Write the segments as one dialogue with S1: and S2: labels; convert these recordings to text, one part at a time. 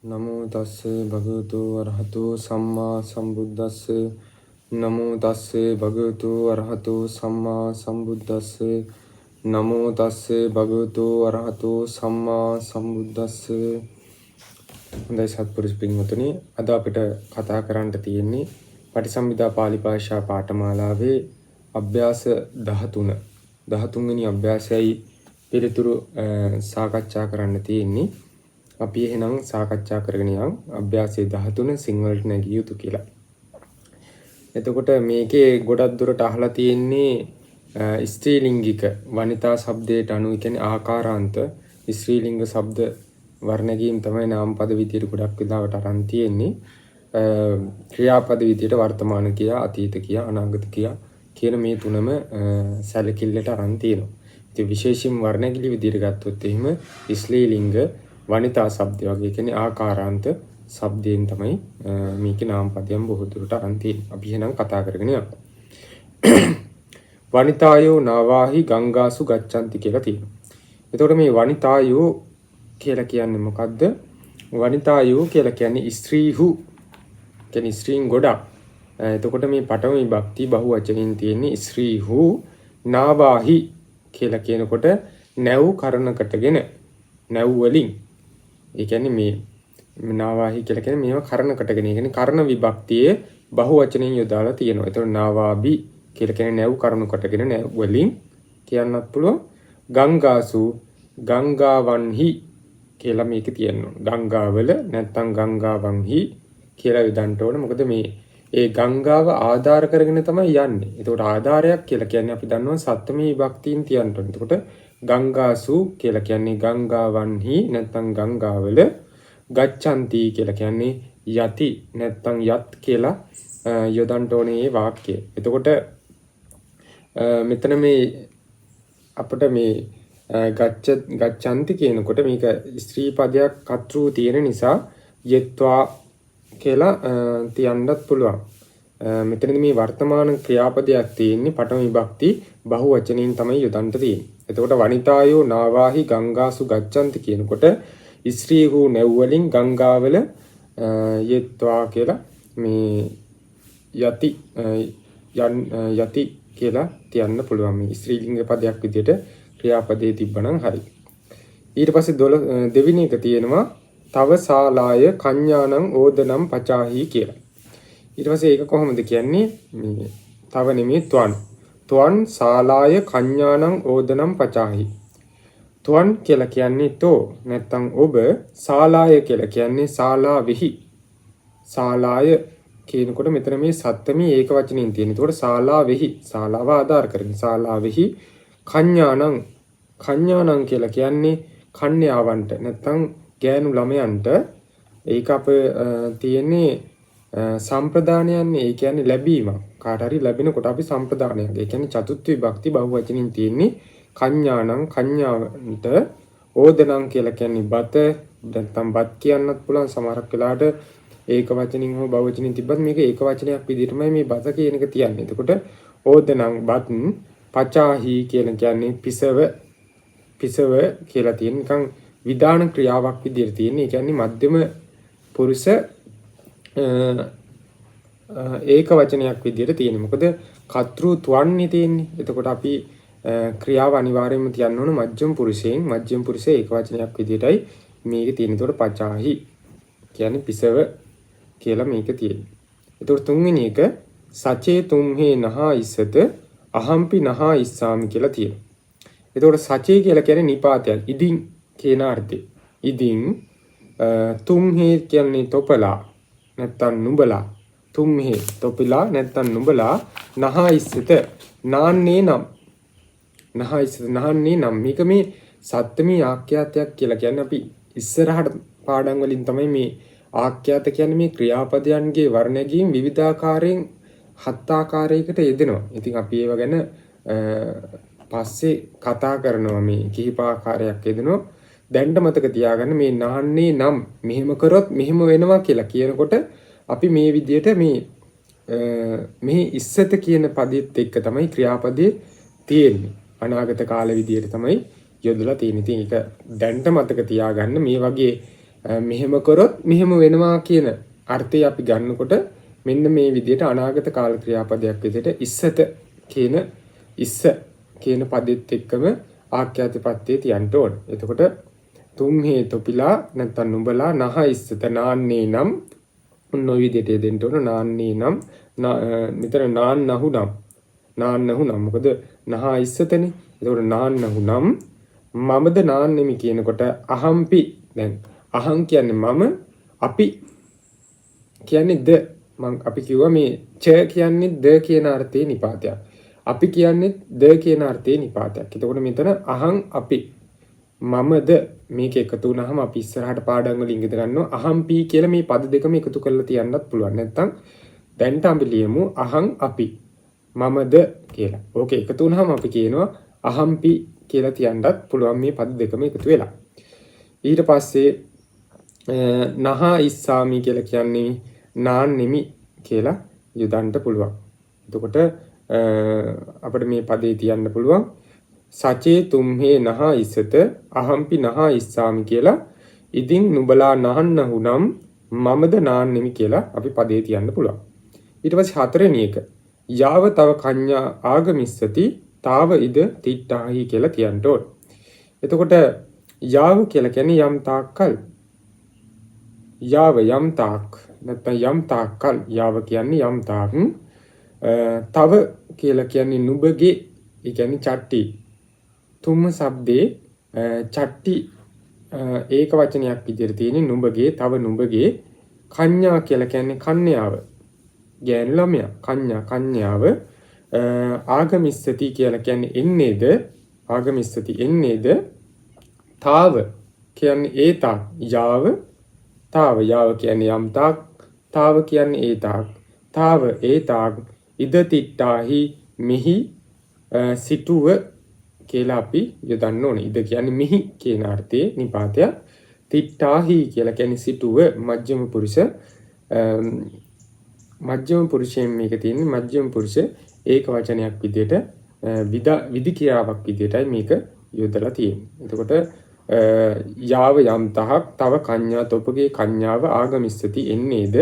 S1: නමෝ තස්සේ භගවතු අරහතෝ සම්මා සම්බුද්දස්සේ නමෝ තස්සේ භගවතු අරහතෝ සම්මා සම්බුද්දස්සේ නමෝ තස්සේ භගවතු අරහතෝ සම්මා සම්බුද්දස්සේ. හොඳයි සත්පුරුෂ පින්වතුනි, අද අපිට කතා කරන්න තියෙන්නේ පටිසම්භිදා පාලි භාෂා පාඨමාලාවේ අභ්‍යාස 13 වෙනි අභ්‍යාසයයි පිළිතුරු සාකච්ඡා කරන්න තියෙන්නේ. අපි එහෙනම් සාකච්ඡා කරගෙන යන් අභ්‍යාසයේ 13 සිංහලට නැගිය යුතු කියලා. එතකොට මේකේ ගොඩක් දුරට අහලා තියෙන්නේ ස්ත්‍රීලිංගික වනිතා શબ્දයට අනුව කියන්නේ ආකාරාන්ත ස්ත්‍රීලිංග શબ્ද වර්ණගීම් තමයි නාමපද විදියට ගොඩක් වෙලාවට අරන් තියෙන්නේ. ක්‍රියාපද විදියට වර්තමාන කියා, අතීත කියා, අනාගත කියා කියන මේ තුනම සැලකිල්ලට අරන් තියෙනවා. ඉතින් විශේෂයෙන් වර්ණගිලි විදියට ගත්තොත් එහෙම ස්ත්‍රීලිංග වනිතා શબ્ද වගේ කියන්නේ ආකාරාන්ත શબ્දයෙන් තමයි මේකේ නාමපදයන් බොහෝ දුරට අරන් තියෙන්නේ. අපි එහෙනම් කතා කරගෙන යමු. වනිතායෝ නාවාහි ගංගාසු ගච්ඡanti කියලා තියෙනවා. එතකොට මේ වනිතායෝ කියලා කියන්නේ මොකද්ද? වනිතායෝ කියලා කියන්නේ ස්ත්‍රීහු කියන්නේ ස්ත්‍රීන් ගොඩක්. එතකොට මේ පඨම විභක්ති බහුවචනෙන් තියෙන්නේ ස්ත්‍රීහු නාවාහි කියලා කියනකොට නැව් කරණකටගෙන නැව් වලින් ඒ කියන්නේ මේ නාවාහි කියලා කියන්නේ මේවා කරණකටගෙන. ඒ කියන්නේ කර්ණ විභක්තියේ බහුවචනෙන් යොදාලා තියෙනවා. ඒතකොට නාවාබි කියලා කියන්නේ නැව් කරණකටගෙන නැව් වලින් කියන්නත් පුළුවන්. ගංගාසු ගංගාවන්හි කියලා මේක තියෙනවා. ගංගාවල නැත්නම් ගංගාවන්හි කියලා යොදන්න ඕන. මොකද මේ ඒ ගංගාව ආධාර කරගෙන තමයි යන්නේ. ඒතකොට ආධාරයක් කියලා කියන්නේ අපි දන්නවා සත්ත්වමී විභක්තියින් තියන්න ඕන. එතකොට ගංගාසු කියලා කියන්නේ ගංගාවන්හි නැත්නම් ගංගාවල. ගච්ඡanti කියලා කියන්නේ යති නැත්නම් යත් කියලා යොදන්න ඕනේ මේ වාක්‍යය. එතකොට මෙතන මේ අපිට මේ ගච්ඡanti කියනකොට මේක ස්ත්‍රී පදයක් කතෘ තියෙන නිසා යෙත්වා කියලා තියන්නත් පුළුවන්. මෙතනදී මේ වර්තමාන ක්‍රියාපදයක් තියෙන්නේ පඨම විභක්ති බහුවචනයෙන් තමයි යොදන්න තියෙන්නේ. එතකොට වනිතායෝ නාවාහි ගංගාසු ගච්ඡanti කියනකොට ස්ත්‍රීහු නැව් වලින් ගංගාවල යෙත්වා කියලා මේ යති කියලා තියන්න පුළුවන්. මේ ස්ත්‍රීලිංග පදයක් විදිහට ක්‍රියාපදයේ තිබ්බනම් හරි. ඊට පස්සේ දෙවෙනි එක තියෙනවා තව ශාලාය කඤ්ඤාණං ඕදනම් පචාහි කියලා. ඊට පස්සේ ඒක කොහොමද කියන්නේ? මේ තව නෙමෙයි ත්වන් ශාලාය කඤ්ඤාණං ඕදනම් පචාහි. ත්වන් කියලා කියන්නේ තෝ නැත්තම් ඔබ, ශාලාය කියලා කියන්නේ ශාලාවෙහි. ශාලාය කියනකොට මෙතන මේ සත්ත්වමී ඒක වචනෙන් තියෙන. ඒකට ශාලාවෙහි ශාලාව ආධාර කරගෙන ශාලාවෙහි කඤ්ඤාණං කියලා කියන්නේ කන්‍යාවන්ට නැත්තම් ගෑනු ළමයන්ට. ඒක අප තියෙන්නේ සම්ප්‍රදානයන්නේ. ඒ කියන්නේ ලැබීමක්. කාට හරි ලැබෙනකොට අපි සම්ප්‍රදානයක්. ඒ කියන්නේ චතුර්ථ විභක්ති බහුවචනින් තියෙන්නේ කඤ්ඤාණං කඤ්ඤාවන්ට. ඕදනම් කියලා කියන්නේ බත නැත්නම් බත් කියන්නත් පුළුවන්. සමහරක් වෙලාවට ඒක වචනින් හෝ බහුවචනින් තිබ්බත් මේක ඒක වචනයක් විදිහටමයි මේ බත කියන එක තියන්නේ. එතකොට ඕදනම් බත් පචාහි කියන කියන්නේ පිසව කියලා තියෙන නිකන් විධාන ක්‍රියාවක් විදිහට තියෙන. ඒ කියන්නේ මධ්‍යම පුරුෂ ඒක වචනයක් විදිහට තියෙන. මොකද කතෘ ත්වන්නේ තියෙන්නේ. එතකොට අපි ක්‍රියාව අනිවාර්යයෙන්ම තියන්න ඕන මධ්‍යම පුරුෂයෙන්. මධ්‍යම පුරුෂයේ ඒක වචනයක් විදිහටයි මේක තියෙන්නේ. එතකොට පචාහි කියන්නේ පිසව කියලා මේක තියෙන්නේ. එතකොට තුන්වෙනි එක සචේ තුම්හේ නහා ඉස්සත අහම්පි නහා ඉස්සාමි කියලා තියෙනවා. එතකොට සචේ කියලා කියන්නේ නිපාතයක්. ඉදින් කියන අර්ථය. ඉදින් තුම්හේ කියන්නේ තොපලා නැත්තම් නුඹලා. තුම්හේ තොපලා නැත්තම් නුඹලා නහා ඉස්සත නාන්නේ නම්. නහා ඉස්සත නාන්නේ නම්. මේක මේ සත්ත්වමී ආඛ්‍යාතයක් කියලා කියන්නේ. අපි ඉස්සරහට පාඩම් වලින් තමයි මේ ආඛ්‍යාත කියන්නේ මේ ක්‍රියාපදයන්ගේ වර්ණගීම් විවිධාකාරයෙන් 7 ආකාරයකට යෙදෙනවා. ඉතින් අපි ඒව ගැන පස්සේ කතා කරනවා. මේ කිහිප ආකාරයක් යෙදෙනවා. දැන්ට මතක තියාගන්න මේ නාන්නේ නම් මෙහෙම කරොත් මෙහෙම වෙනවා කියලා කියනකොට අපි මේ විදිහට මේ ඉස්සත කියන පදෙත් එක්ක තමයි ක්‍රියාපදේ තියෙන්නේ. අනාගත කාල විදිහට තමයි යොදලා තියෙන්නේ. ඉතින් ඒක දැන්ට මතක තියාගන්න. මේ වගේ මෙහෙම කරොත් මෙහෙම වෙනවා කියන අර්ථය අපි ගන්නකොට මෙන්න මේ විදිහට අනාගත කාල ක්‍රියාපදයක් විදිහට ඉස්සත කියන ඉස්ස කියන පදෙත් එක්කම ආඛ්‍යාත ප්‍රත්‍යය තියන්න ඕන. එතකොට තුම් හේතොපිලා නැත්නම් නුඹලා නහ ඉස්සත නාන්නේ නම් ඔන්න ඔය විදිහට දෙන්න ඕන. නාන්නේ නම් මෙතන නාන්නහු නම් මොකද නහ ඉස්සතනේ. එතකොට නාන්නහු නම් මමද නාන්නෙමි කියනකොට අහම්පි දැන් අහං කියන්නේ මම අපි කියන්නේ ද අපි කිව්වා මේ ච කියන්නේ ද කියන අර්ථයේ නිපාතයක්. අපි කියන්නේ ද කියන අර්ථයේ නිපාතයක්. එතකොට මෙතන අහං අපි මමද මේක එකතු වුණාම අපි ඉස්සරහට පාඩම් වලින් ඉගෙන ගන්නවා අහම්පි කියලා මේ පද දෙකම එකතු කරලා තියන්නත් පුළුවන්. නැත්තම් දැන්ට අපි ලියමු අහං අපි මමද කියලා. ඕකේ එකතු වුණාම අපි කියනවා අහම්පි කියලා තියන්නත් පුළුවන් මේ පද දෙකම එකතු වෙලා. ඊට පස්සේ නහ ඉස්සාමි කියලා කියන්නේ නාන්නෙමි කියලා යොදන්න පුළුවන්. එතකොට අපිට මේ පදේ තියන්න පුළුවන් සචේ තුම්හේ නහ ඉස්සත අහම්පි නහ ඉස්සාමි කියලා. ඉදින් නුඹලා නහන්නහු නම් මමද නාන්නෙමි කියලා අපි පදේ තියන්න පුළුවන්. ඊට පස්සේ හතරවෙනි එක යාව තව කඤ්ඤා ආගමිස්සති තාව ඉද තිට්ඨාහි කියලා කියන්න ඕන. එතකොට යාව කියලා කියන්නේ යම් තාක්කල් යාව යම් තාක් නැත්නම් යම් තාක්කල් යාව කියන්නේ යම් තාක් තව කියලා කියන්නේ නුඹගේ ඒ කියන්නේ චට්ටි තුම්ම શબ્දේ චට්ටි ඒක වචනයක් විදිහට තියෙන නුඹගේ තව නුඹගේ කඤ්ඤා කියලා කියන්නේ කන්‍යාව ගෑනු ළමයා කන්‍යාව ආගමිස්සති කියලා කියන්නේ එන්නේද ආගමිස්සති එන්නේද තාව කියන්නේ ඒ තාක් යාව යාව කියන්නේ යම් තාක් තාව කියන්නේ ඒ තාක් තාව ඒ තාක් ඉද තිට්ඨාහි මෙහි සිටුව කියලා අපි යොදන්න ඕනේ. ඉද කියන්නේ මෙහි කියන අර්ථයේ නිපාතය. තිට්ඨාහි කියලා කියන්නේ සිටුව මජ්ක්‍ධිම පුරුෂ මජ්ක්‍ධිම පුරුෂයෙන් මේක තියෙන්නේ මජ්ක්‍ධිම පුරුෂ ඒක වචනයක් විදිහට විදි ක්‍රියාවක් විදිහටයි මේක යොදලා තියෙන්නේ. එතකොට යාව යම් තහක් තව කඤ්ඤා තොපගේ කඤ්ඤාව ආගමිස්සති එන්නේද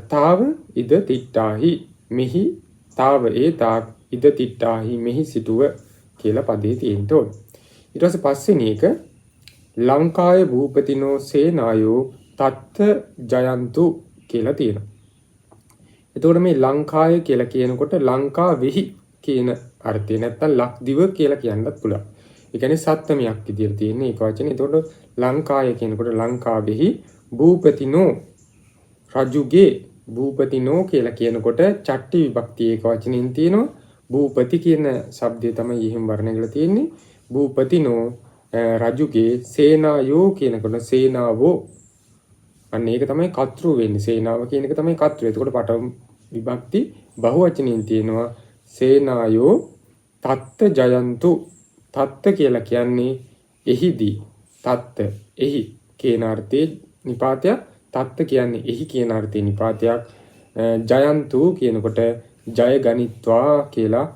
S1: තාව ඉද තිට්ඨාහි මෙහි තාව ඒ තාක් ඉද තිට්ඨාහි මෙහි සිටුව කියලා පදේ තියෙන්න ඕන. ඊට පස්සේ පස්වෙනි එක ලංකාය භූපතිනෝ සේනායෝ තත්ත ජයන්තු කියලා තියෙනවා. එතකොට මේ ලංකාය කියලා කියනකොට ලංකා වෙහි කියන අර්ථය නැත්තම් ලක්දිව කියලා කියන්නත් පුළුවන්. ඒ කියන්නේ සත්‍යමයක් විදියට තියෙන එක වචනේ. එතකොට ලංකාය කියනකොට ලංකාවෙහි භූපතිනෝ රජුගේ භූපතිනෝ කියලා කියනකොට චට්ටි විභක්ති ඒක වචනෙන් තියෙනවා. භූපති කියන શબ્දය තමයි එහෙම වර්ණය කරලා තියෙන්නේ. භූපතිනෝ රජුගේ සේනායෝ කියනකොට සේනාවෝ අන්න ඒක තමයි කතෘ වෙන්නේ. සේනාව කියන එක තමයි කතෘ. එතකොට පඨම විභක්ති බහුවචනෙන් තියෙනවා සේනායෝ තත්ත ජයන්තු. තත්ත කියලා කියන්නේ එහිදී. තත්ත එහි කියන අර්ථයේ නිපාතයක්. තත්ත කියන්නේ එහි කියන අර්ථයේ නිපාතයක්. ජයන්තු කියනකොට ජය ගනිත්වා කියලා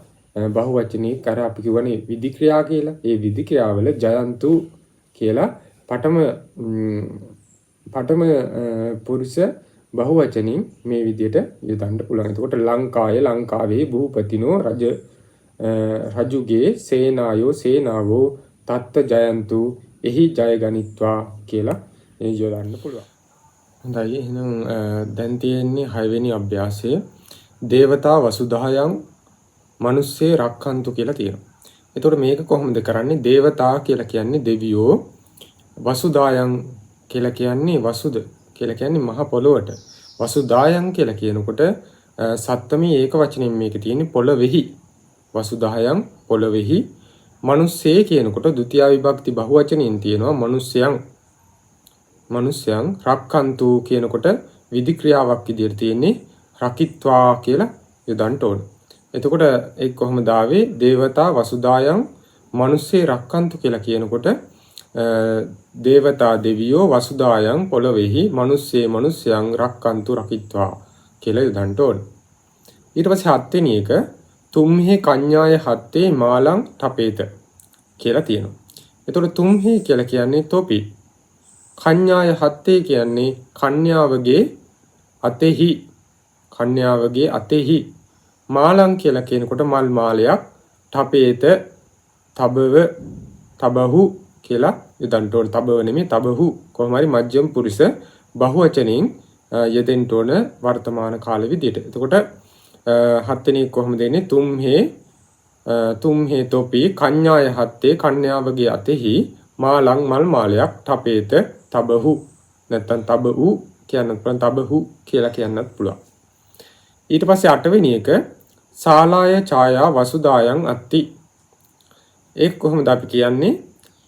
S1: බහුවචනේ කර අපි කියවනේ විධි ක්‍රියා කියලා. ඒ විධි ක්‍රියාවල ජයන්තු කියලා පඨම පුරුෂ බහුවචනින් මේ විදිහට යොදන්න පුළුවන්. එතකොට ලංකාය ලංකාවේ භූපතිනෝ රජුගේ සේනායෝ සේනාවෝ තත්ත ජයන්තු එහි ජය ගනිත්වා කියලා යොදන්න පුළුවන්. හොඳයි එහෙනම් දැන් තියෙන්නේ 6 වෙනි අභ්‍යාසය. දේවතා වසුදායන් මිනිස්සේ රක්칸තු කියලා තියෙනවා. එතකොට මේක කොහොමද කරන්නේ? දේවතා කියලා කියන්නේ දෙවියෝ, වසුදායන් කියලා කියන්නේ වසුද කියලා කියන්නේ මහ පොළොවට. වසුදායන් කියලා කියනකොට සත්තමී ඒක වචනෙන් මේක තියෙන්නේ පොළොවේහි. වසුදායන් පොළොවේහි. මිනිස්සේ කියනකොට ဒုတိ ය විභක්ති බහුවචනෙන් තියෙනවා මිනිස්යන් රක්칸තු කියනකොට විධි ක්‍රියාවක් විදිහට තියෙන්නේ රකිත්වා කියලා යොදන්න ඕන. එතකොට ඒක කොහොමද ආවේ? දේවතා වසුදායන් මිනිස්සේ රක්칸තු කියලා කියනකොට දේවතා දෙවියෝ වසුදායන් පොළොවේහි මිනිස්සේ මිනිස්යන් රක්칸තු රකිත්වා කියලා යොදන්න ඕන. ඊට පස්සේ 7 වෙනි එක තුම්හි කඤ්ඤාය හත්තේ මාලං තපේත කියලා තියෙනවා. එතකොට තුම්හි කියලා කියන්නේ තොපි. කඤ්ඤාය හත්තේ කියන්නේ කන්‍යාවගේ අතෙහි. කන්‍යාවගේ අතෙහි. මාලං කියලා කියනකොට මල් මාලයක්. තපේත තබව තබහු කියලා යොදන්න ඕන. තබව නෙමෙයි තබහු. කොහොම හරි මධ්‍යම පුරුෂ බහුවචනෙන් යෙදෙන්න ඕන වර්තමාන කාල විදියට. එතකොට හත්වෙනි කොහොමද එන්නේ? තුම්හේ තොපි කඤ්ඤාය හත්තේ කන්‍යාවගේ අතෙහි මාලං මල් මාලයක් තපේත තබහු. නැත්තම් තබහු කියන්නත් පුළුවන්. තබහු කියලා කියන්නත් පුළුවන්. ඊට පස්සේ 8 වෙනි එක සාලාය ඡායා වසුදායන් අත්ති. ඒක කොහොමද අපි කියන්නේ?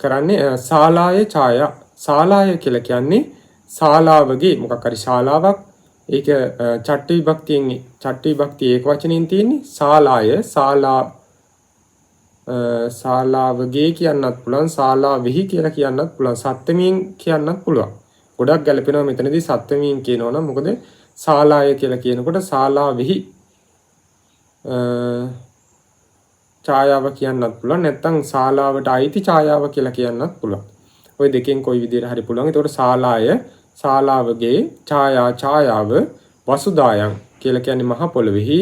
S1: කරන්නේ සාලාය ඡායා. සාලාය කියලා කියන්නේ ශාලාවගේ මොකක් හරි ශාලාවක්. ඒක චට්ටි විභක්තියෙන් චට්ටි විභක්තිය ඒක වචනෙන් තියෙන්නේ. ශාලාය ශාලාවගේ කියන්නත් පුළුවන්. ශාලාවෙහි කියලා කියන්නත් පුළුවන්. සත්ත්වමින් කියන්නත් පුළුවන්. ගොඩක් ගැලපෙනවා මෙතනදී සත්ත්වමින් කියනවනම්. මොකද ශාලාය කියලා කියනකොට ශාලාවෙහි ඡායාව කියන්නත් පුළුවන්. නැත්නම් ශාලාවට අයිති ඡායාව කියලා කියන්නත් පුළුවන්. ওই දෙකෙන් කොයි විදිහට හරි පුළුවන්. ඒතකොට ශාලාය ශාලාවගේ ඡායාව වසුදායන් කියලා කියන්නේ මහ පොළොවේහි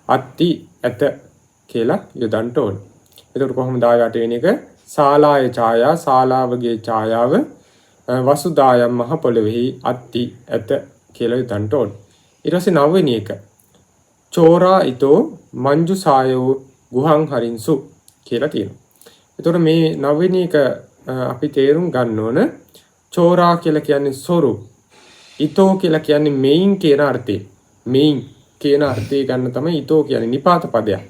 S1: අත්ති ඇත කියලා යොදන්න ඕනේ. ඒතකොට කොහොමද ආය 8 වෙනි එක? ශාලාය ඡායා ශාලාවගේ ඡායාව වසුදායන් මහ පොළොවේහි අත්ති ඇත කියලා යොදන්න ඕනේ. ඊට පස්සේ 9 වෙනි එක චෝරා ඊතෝ මංජු සායෝ ගුහං හරින්සු කියලා තියෙනවා. ඒතකොට මේ 9 වෙනි එක අපි තේරුම් ගන්න ඕන. චෝරා කියලා කියන්නේ සොරු. ඊතෝ කියලා කියන්නේ මෙයින් කියන අර්ථය. මෙයින් කියන අර්ථය ගන්න තමයි ඊතෝ කියන්නේ. නිපාත පදයක්.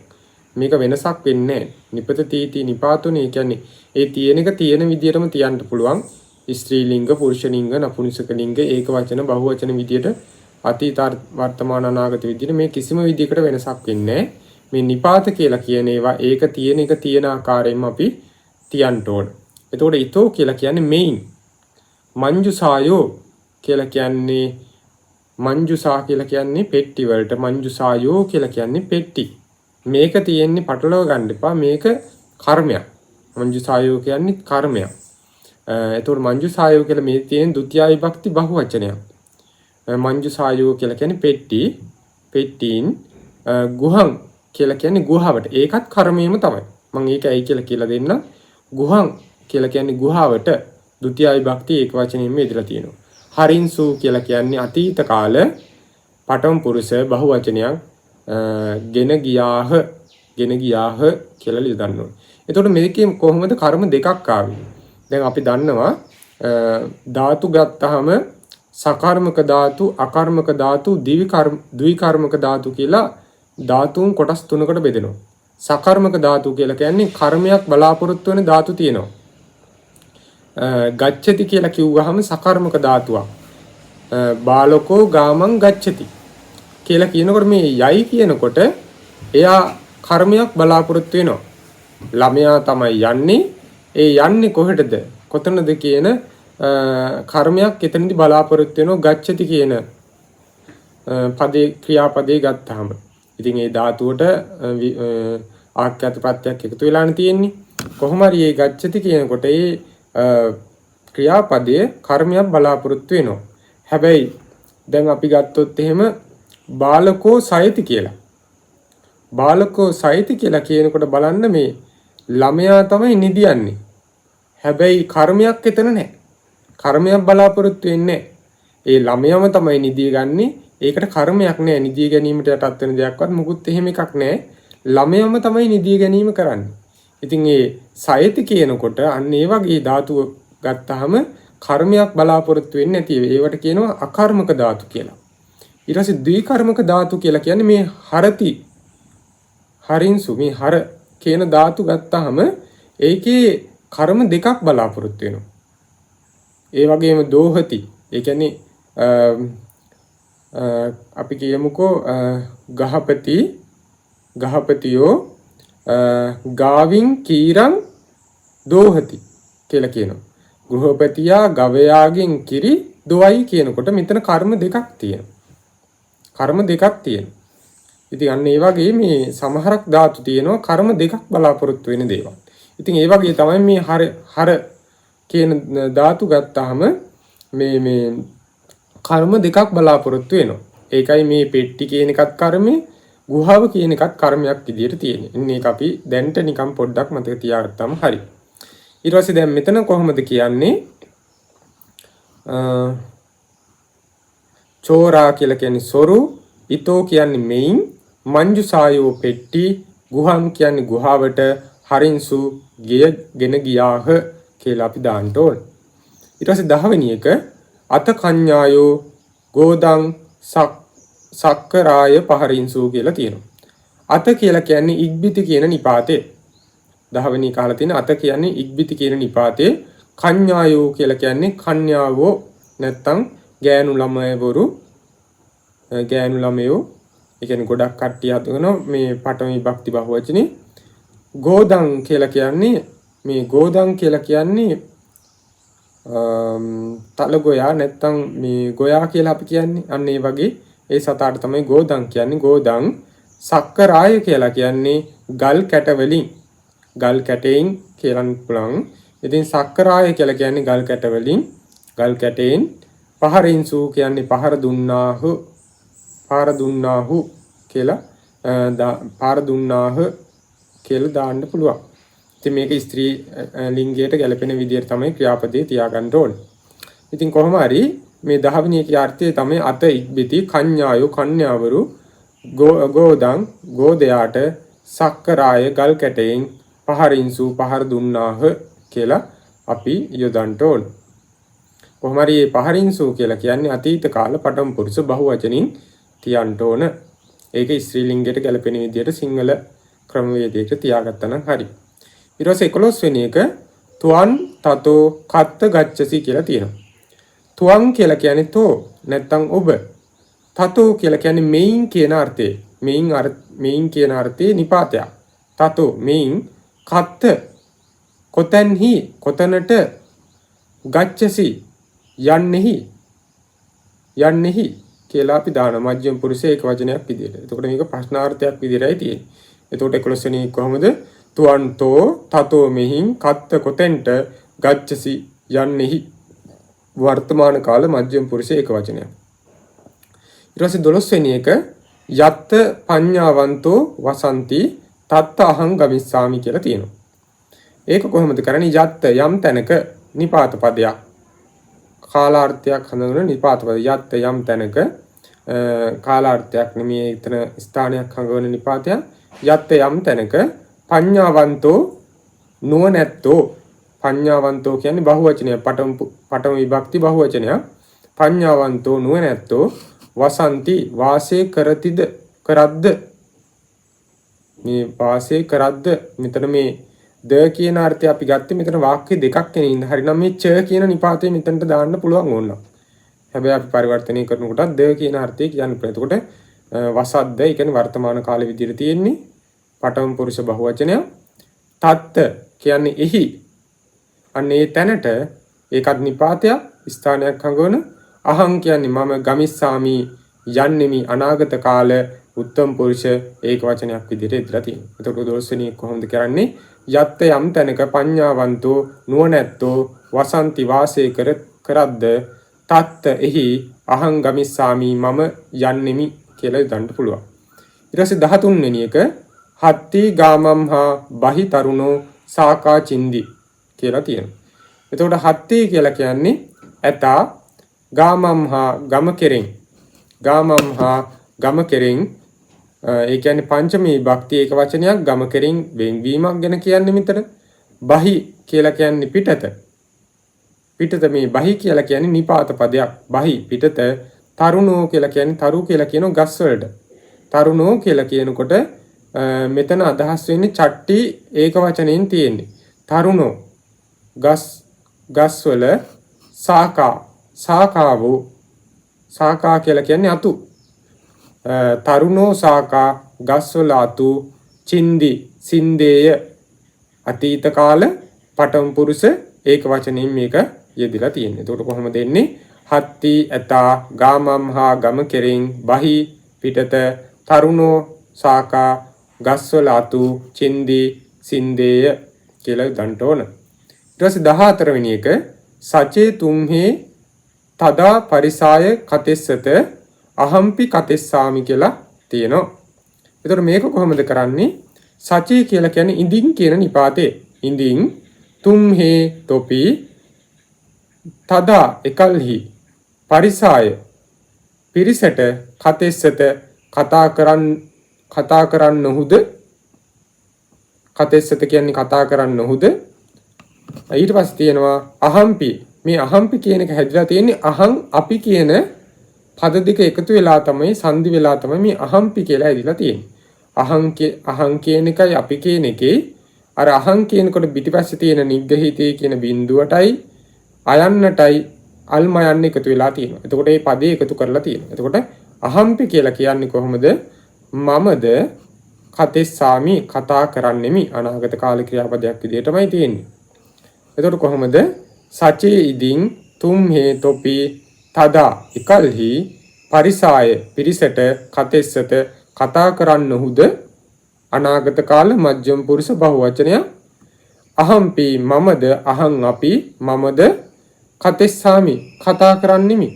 S1: මේක වෙනසක් වෙන්නේ නැහැ. නිපත තීති නිපාතුනේ කියන්නේ ඒ තියෙන එක තියෙන විදියටම තියන්න පුළුවන්. ස්ත්‍රී ලිංග, පුරුෂ ලිංග, නපුංසක ලිංග, ඒක වචන, බහු වචන විදියට අතීත වර්තමාන අනාගත විදියට මේ කිසිම විදියකට වෙනසක් වෙන්නේ නැහැ. මේ නිපාත කියලා කියන ඒවා ඒක තියෙන ආකාරයෙන්ම අපි තියන්න ඕන. එතකොට ඊතෝ කියලා කියන්නේ මෙයින්. මංජුසායෝ කියලා කියන්නේ මංජුසා කියලා කියන්නේ පෙට්ටි වලට. මංජුසායෝ කියලා කියන්නේ පෙට්ටි. මේක තියෙන්නේ පටලව ගන්න එපා. මේක කර්මයක්. මංජුසායෝ කියන්නේ කර්මයක්. එතකොට මංජුසායෝ කියලා මේ තියෙන ဒုတိ ය විභක්ති බහුවචනයක්. මංජුසායෝ කියලා කියන්නේ පෙට්ටි. පෙට්ටීන් ගුහං කියලා කියන්නේ ගුහාවට. ඒකත් කර්මයේම තමයි. මම ඒක ඇයි කියලා දෙන්න. ගුහං කියලා කියන්නේ ගුහාවට. ဒုတိ ය විභක්ති ඒක වචනයෙන්ම ඉදලා තියෙනවා. හරින්සු කියලා කියන්නේ අතීත කාල පඨම පුරුෂ බහුවචනයක්. ගෙන ගියාහ කියලා ලියන්න ඕනේ. එතකොට මේකේ කොහොමද කර්ම දෙකක් ආවේ? දැන් අපි දන්නවා ධාතු ගත්තාම සකර්මක ධාතු, අකර්මක ධාතු, ද්විකර්මක ධාතු කියලා ධාතුන් කොටස් තුනකට බෙදෙනවා. සකර්මක ධාතු කියලා කියන්නේ කර්මයක් බලාපොරොත්තු වෙන ධාතු තියෙනවා. ගච්ඡති කියලා කිව්වහම සකර්මක ධාතුවක්. බාලකෝ ගාමං ගච්ඡති කියලා කියනකොට මේ යයි කියනකොට එයා කර්මයක් බලාපොරොත්තු වෙනවා. ළමයා තමයි යන්නේ. ඒ යන්නේ කොහෙටද? කොතනද කියන කර්මයක් එතනදී බලාපොරොත්තු වෙනවා ගච්ඡති කියන පදේ ක්‍රියාපදේ ගත්තාම. ඉතින් ඒ ධාතුවට ආඛ්‍යාත ප්‍රත්‍යක් එකතු වෙලානේ තියෙන්නේ. කොහොම හරි මේ ගච්ඡති කියනකොට ඒ ක්‍රියාපදයේ කර්මයක් බලාපොරොත්තු වෙනවා. හැබැයි දැන් අපි ගත්තොත් එහෙම බාලකෝ සයති කියලා. බාලකෝ සයති කියලා කියනකොට බලන්න මේ ළමයා තමයි නිදියන්නේ. හැබැයි කර්මයක් එතන නැහැ. කර්මයක් බලාපොරොත්තු වෙන්නේ නැහැ. ඒ ළමයාම තමයි නිදිය ගන්නෙ. ඒකට කර්මයක් නැහැ. නිදිය ගැනීමට යටත් වෙන දෙයක්වත් මුකුත් එහෙම එකක් නැහැ. ළමයාම තමයි නිදිය ගැනීම කරන්නේ. ඉතින් ඒ සයති කියනකොට අන්න ඒ වගේ ධාතුව ගත්තාම කර්මයක් බලාපොරොත්තු වෙන්නේ නැති ඒවට කියනවා අකර්මක ධාතු කියලා. ඊට පස්සේ ද්විකර්මක ධාතු කියලා කියන්නේ මේ හරති හරින්සු මේ හර කියන ධාතු ගත්තාම ඒකේ කර්ම දෙකක් බලාපොරොත්තු වෙනවා. ඒ වගේම දෝහති. ඒ කියන්නේ අපි කියමුකෝ ගහපතියෝ ගාවින් කීරං දෝහති කියලා කියනවා. ගෘහපතියා ගවයාගෙන් කිරි දොවයි කියනකොට මෙතන කර්ම දෙකක් තියෙනවා. කර්ම දෙකක් තියෙනවා. ඉතින් අන්න ඒ වගේ මේ සමහරක් ධාතු තියෙනවා කර්ම දෙකක් බලාපොරොත්තු වෙන දේවල්. ඉතින් ඒ වගේ තමයි මේ හර කියන ධාතු ගත්තාම මේ කර්ම දෙකක් බලාපොරොත්තු වෙනවා. ඒකයි මේ පෙට්ටි කියන එකත් කර්මය, ගුහාව කියන එකත් කර්මයක් විදියට තියෙන්නේ. ඉන්නේ ඒක අපි දැන්ට නිකන් පොඩ්ඩක් මතක තියාගත්තාම හරි. ඊට පස්සේ දැන් මෙතන කොහොමද කියන්නේ? චෝරා කියලා කියන්නේ සොරු, ඊතෝ කියන්නේ මෙයින්, මංජුසායෝ පෙට්ටි, ගුහම් කියන්නේ ගුහාවට, හරින්සු ගෙන ගියාහ කියලා අපි දාන්න ඕන. ඊට පස්සේ 10 වෙනි එක අත කඤ්ඤායෝ ගෝදං සක්කරාය පහරින්සු කියලා තියෙනවා. අත කියලා කියන්නේ ඉක්බිති කියන නිපාතේ. 10 වෙනි කාලා තියෙන අත කියන්නේ ඉක්බිති කියන නිපාතේ. කඤ්ඤායෝ කියලා කියන්නේ කන්‍යාවෝ නැත්තම් ගෑනු ළමයෝ. ඒ කියන්නේ ගොඩක් කට්ටිය හදන මේ පඨවි විභක්ති බහුවචනේ. ගෝදං කියලා කියන්නේ තල ගෝයා නැත්තම් මේ ගෝයා කියලා අපි කියන්නේ. අන්න ඒ වගේ ඒ සතාට තමයි ගෝදං කියන්නේ. ගෝදං සක්කරාය කියලා කියන්නේ ගල් කැට වලින්, ගල් කැටෙන් කියලාන් පුළුවන්. ඉතින් සක්කරාය කියලා කියන්නේ ගල් කැට වලින්, ගල් කැටෙන්. පහරින්සු කියන්නේ පහර දුන්නාහු කියලා දාන්න පුළුවන්. ඉතින් මේක ස්ත්‍රී ලිංගයට ගැලපෙන විදිහට තමයි ක්‍රියාපදේ තියාගන්න ඕනේ. ඉතින් කොහොම හරි මේ 10 වෙනි එකේ අර්ථය තමයි අත ඉක්බිති, කඤ්ඤායෝ කන්‍යාවරු, ගෝදං ගෝදයාට, සක්කරාය ගල් කැටයෙන්, පහරින්සු පහර දුන්නාහ කියලා අපි යොදන්න ඕනේ. කොහොම හරි මේ පහරින්සු කියලා කියන්නේ අතීත කාල පඨම පුරුෂ බහුවචනින් තියන්න ඕන. ඒක ස්ත්‍රී ලිංගයට ගැලපෙන විදිහට සිංහල ක්‍රමවේදයකට තියාගත්තා නම් හරි. ඊට පස්සේ 11 වෙනි එක තුවන් තතෝ කත්ත ගච්ඡසි කියලා තියෙනවා. තුවන් කියලා කියන්නේ තෝ නැත්තම් ඔබ. තතෝ කියලා කියන්නේ මෙයින් කියන අර්ථය. මෙයින් කියන අර්ථයේ නිපාතයක්. තතෝ මෙයින්, කත්ත කොතැන්හි කොතනට, ගච්ඡසි යන්නෙහි කියලා අපි දාන මධ්‍යම පුරුෂ ඒක වචනයක් විදියට. එතකොට මේක ප්‍රශ්නාර්ථයක් විදියටයි තියෙන්නේ. එතකොට 11 වෙනි කොහොමද? තුවන්තෝ තතෝ මෙහින්, කත්ත කොතෙන්ට, ගච්ඡසි යන්නෙහි. වර්තමාන කාල මධ්‍යම පුරුෂ ඒක වචනයක්. ඊට පස්සේ 12 වෙනි එක යත්ත පඤ්ඤාවන්තෝ වසන්ති තත්ත අහං ගමිස්සාමි කියලා තියෙනවා. ඒක කොහොමද කරන්නේ? යත්ත යම් තැනක නිපාත පදයක්, කාලාර්ථයක් හඳුනන නිපාත පද. යත්ත යම් තැනක කාලාර්ථයක් නෙමෙයි, එතන ස්ථානයක් හඟවන නිපාතයක්. යත්ත යම් තැනක පඤ්ඤාවන්තෝ නුවණැත්තෝ. පඤ්ඤාවන්තෝ කියන්නේ බහුවචනය, පඨම විභක්ති බහුවචනය. පඤ්ඤාවන්තෝ නුවණැත්තෝ වසන්ති වාසය කරද්ද. මේ වාසය කරද්ද මෙතන මේ ද කියන අර්ථය අපි ගත්තේ මෙතන වාක්‍ය දෙකක් කෙනින්ද. හරිනම් මේ ච කියන නිපාතය මෙතනට දාන්න පුළුවන් ඕන. හැබැයි අපි පරිවර්තනය කරනකොට ද කියන අර්ථය කියන්න පුළුවන්. එතකොට වසද්ද ඒ කියන්නේ වර්තමාන කාලෙ විදිහට තියෙන්නේ පඨම පුරුෂ බහුවචනය. තත්ත කියන්නේ එහි. අන්න ඒ තැනට ඒකත් නිපාතයක්, ස්ථානයක් හඟවන. අහං කියන්නේ මම, ගමිස්සාමි යන්නෙමි අනාගත කාල උත්තම පුරුෂ ඒක වචනයක් විදිහට ඉදලා තියෙනවා. එතකොට 12 වෙනි කොහොමද කරන්නේ? යත්ත යම් තැනක පඤ්ඤාවන්තෝ නුවණැත්තෝ වසන්ති වාසය කරද්ද තත්ත එහි අහං ගමිස්සාමි මම යන්නෙමි කියලා දාන්න පුළුවන්. ඊට පස්සේ 13 වෙනි එක හත්ති ගාමම්හා බහි තරුණෝ සාකා චින්දි කියලා තියෙනවා. එතකොට හත්ති කියලා කියන්නේ ඇතා, ගාමම්හා ගම කෙරෙන්, ගාමම්හා ගම කෙරෙන්. ඒ කියන්නේ පංචමී භක්ති ඒක වචනයක්. ගම කෙරෙන් වෙන්වීමක් ගැන කියන්නේ මෙතන. බහි කියලා කියන්නේ පිටත. පිටත මේ බහි කියලා කියන්නේ නිපාත පදයක්. බහි පිටත. තරුණෝ කියලා කියන්නේ තරු කියලා කියන ගස් වලට. තරුණෝ කියලා කියනකොට මෙතන අදහස් වෙන්නේ චට්ටි ඒක වචනයෙන් තියෙන්නේ. තරුණෝ ගස් වල, සාකාවෝ, සාකා කියලා කියන්නේ අතු. තරුණෝ සාකා ගස්වල අතු, චින්දි සින්දේය අතීත කාල පඨම පුරුෂ ඒක වචනයෙන් මේක යෙදලා තියෙන්නේ. එතකොට කොහොමද එන්නේ? හත්ති ඇතා, ගාමම්හා ගම කෙරෙන්, බහි පිටත, තරුණෝ සාකා ගස්වල අතු, චින්දි සින්දේය කියලා දන්ට ඕන. ඊට පස්සේ 14 වෙනි එක සචේ තුම්හේ තදා පරිසාය කතෙස්සත අහම්පි කතෙස්සාමි කියලා තියෙනවා. එතකොට මේක කොහොමද කරන්නේ? සචේ කියලා කියන්නේ ඉඳින් කියන නිපාතේ. ඉඳින් තුම්හේ තොපි තදා එකල්හි පරිසාය පිරිසට කතෙස්සත කතා කරන්නහුද කතෙස්සත කියන්නේ කතා කරන්නහුද. ඊට පස්සේ තියෙනවා අහම්පි. මේ අහම්පි කියන එක හැදිලා තියෙන්නේ අහං අපි කියන පද දෙක එකතු වෙලා තමයි සංදි වෙලා තමයි මේ අහම්පි කියලා හැදිලා තියෙන්නේ. අහං කියන එකයි අපි කියන එකේ අර අහං කියනකොට පිටිපස්සේ තියෙන නිග්‍රහිතේ කියන බිඳුවටයි අයන්නටයි අල්ම යන්න එකතු වෙලා තියෙනවා. එතකොට මේ පදේ එකතු කරලා තියෙනවා. එතකොට අහම්පි කියලා කියන්නේ කොහොමද? මමද කතෙස්සාමි කතා කරන්නෙමි අනාගත කාල ක්‍රියාපදයක් විදිහටමයි තියෙන්නේ. එතකොට කොහොමද? සචේ ඉදින් තුම්හේ තොපි තදා එකල්හි පරිසාය පිරිසට කතෙස්සත කතා කරන්නහුද අනාගත කාල මජ්ජම පුරුෂ බහුවචනය. අහම්පි මමද අහං අපි මමද කතෙස්සාමි කතා කරන්නෙමි.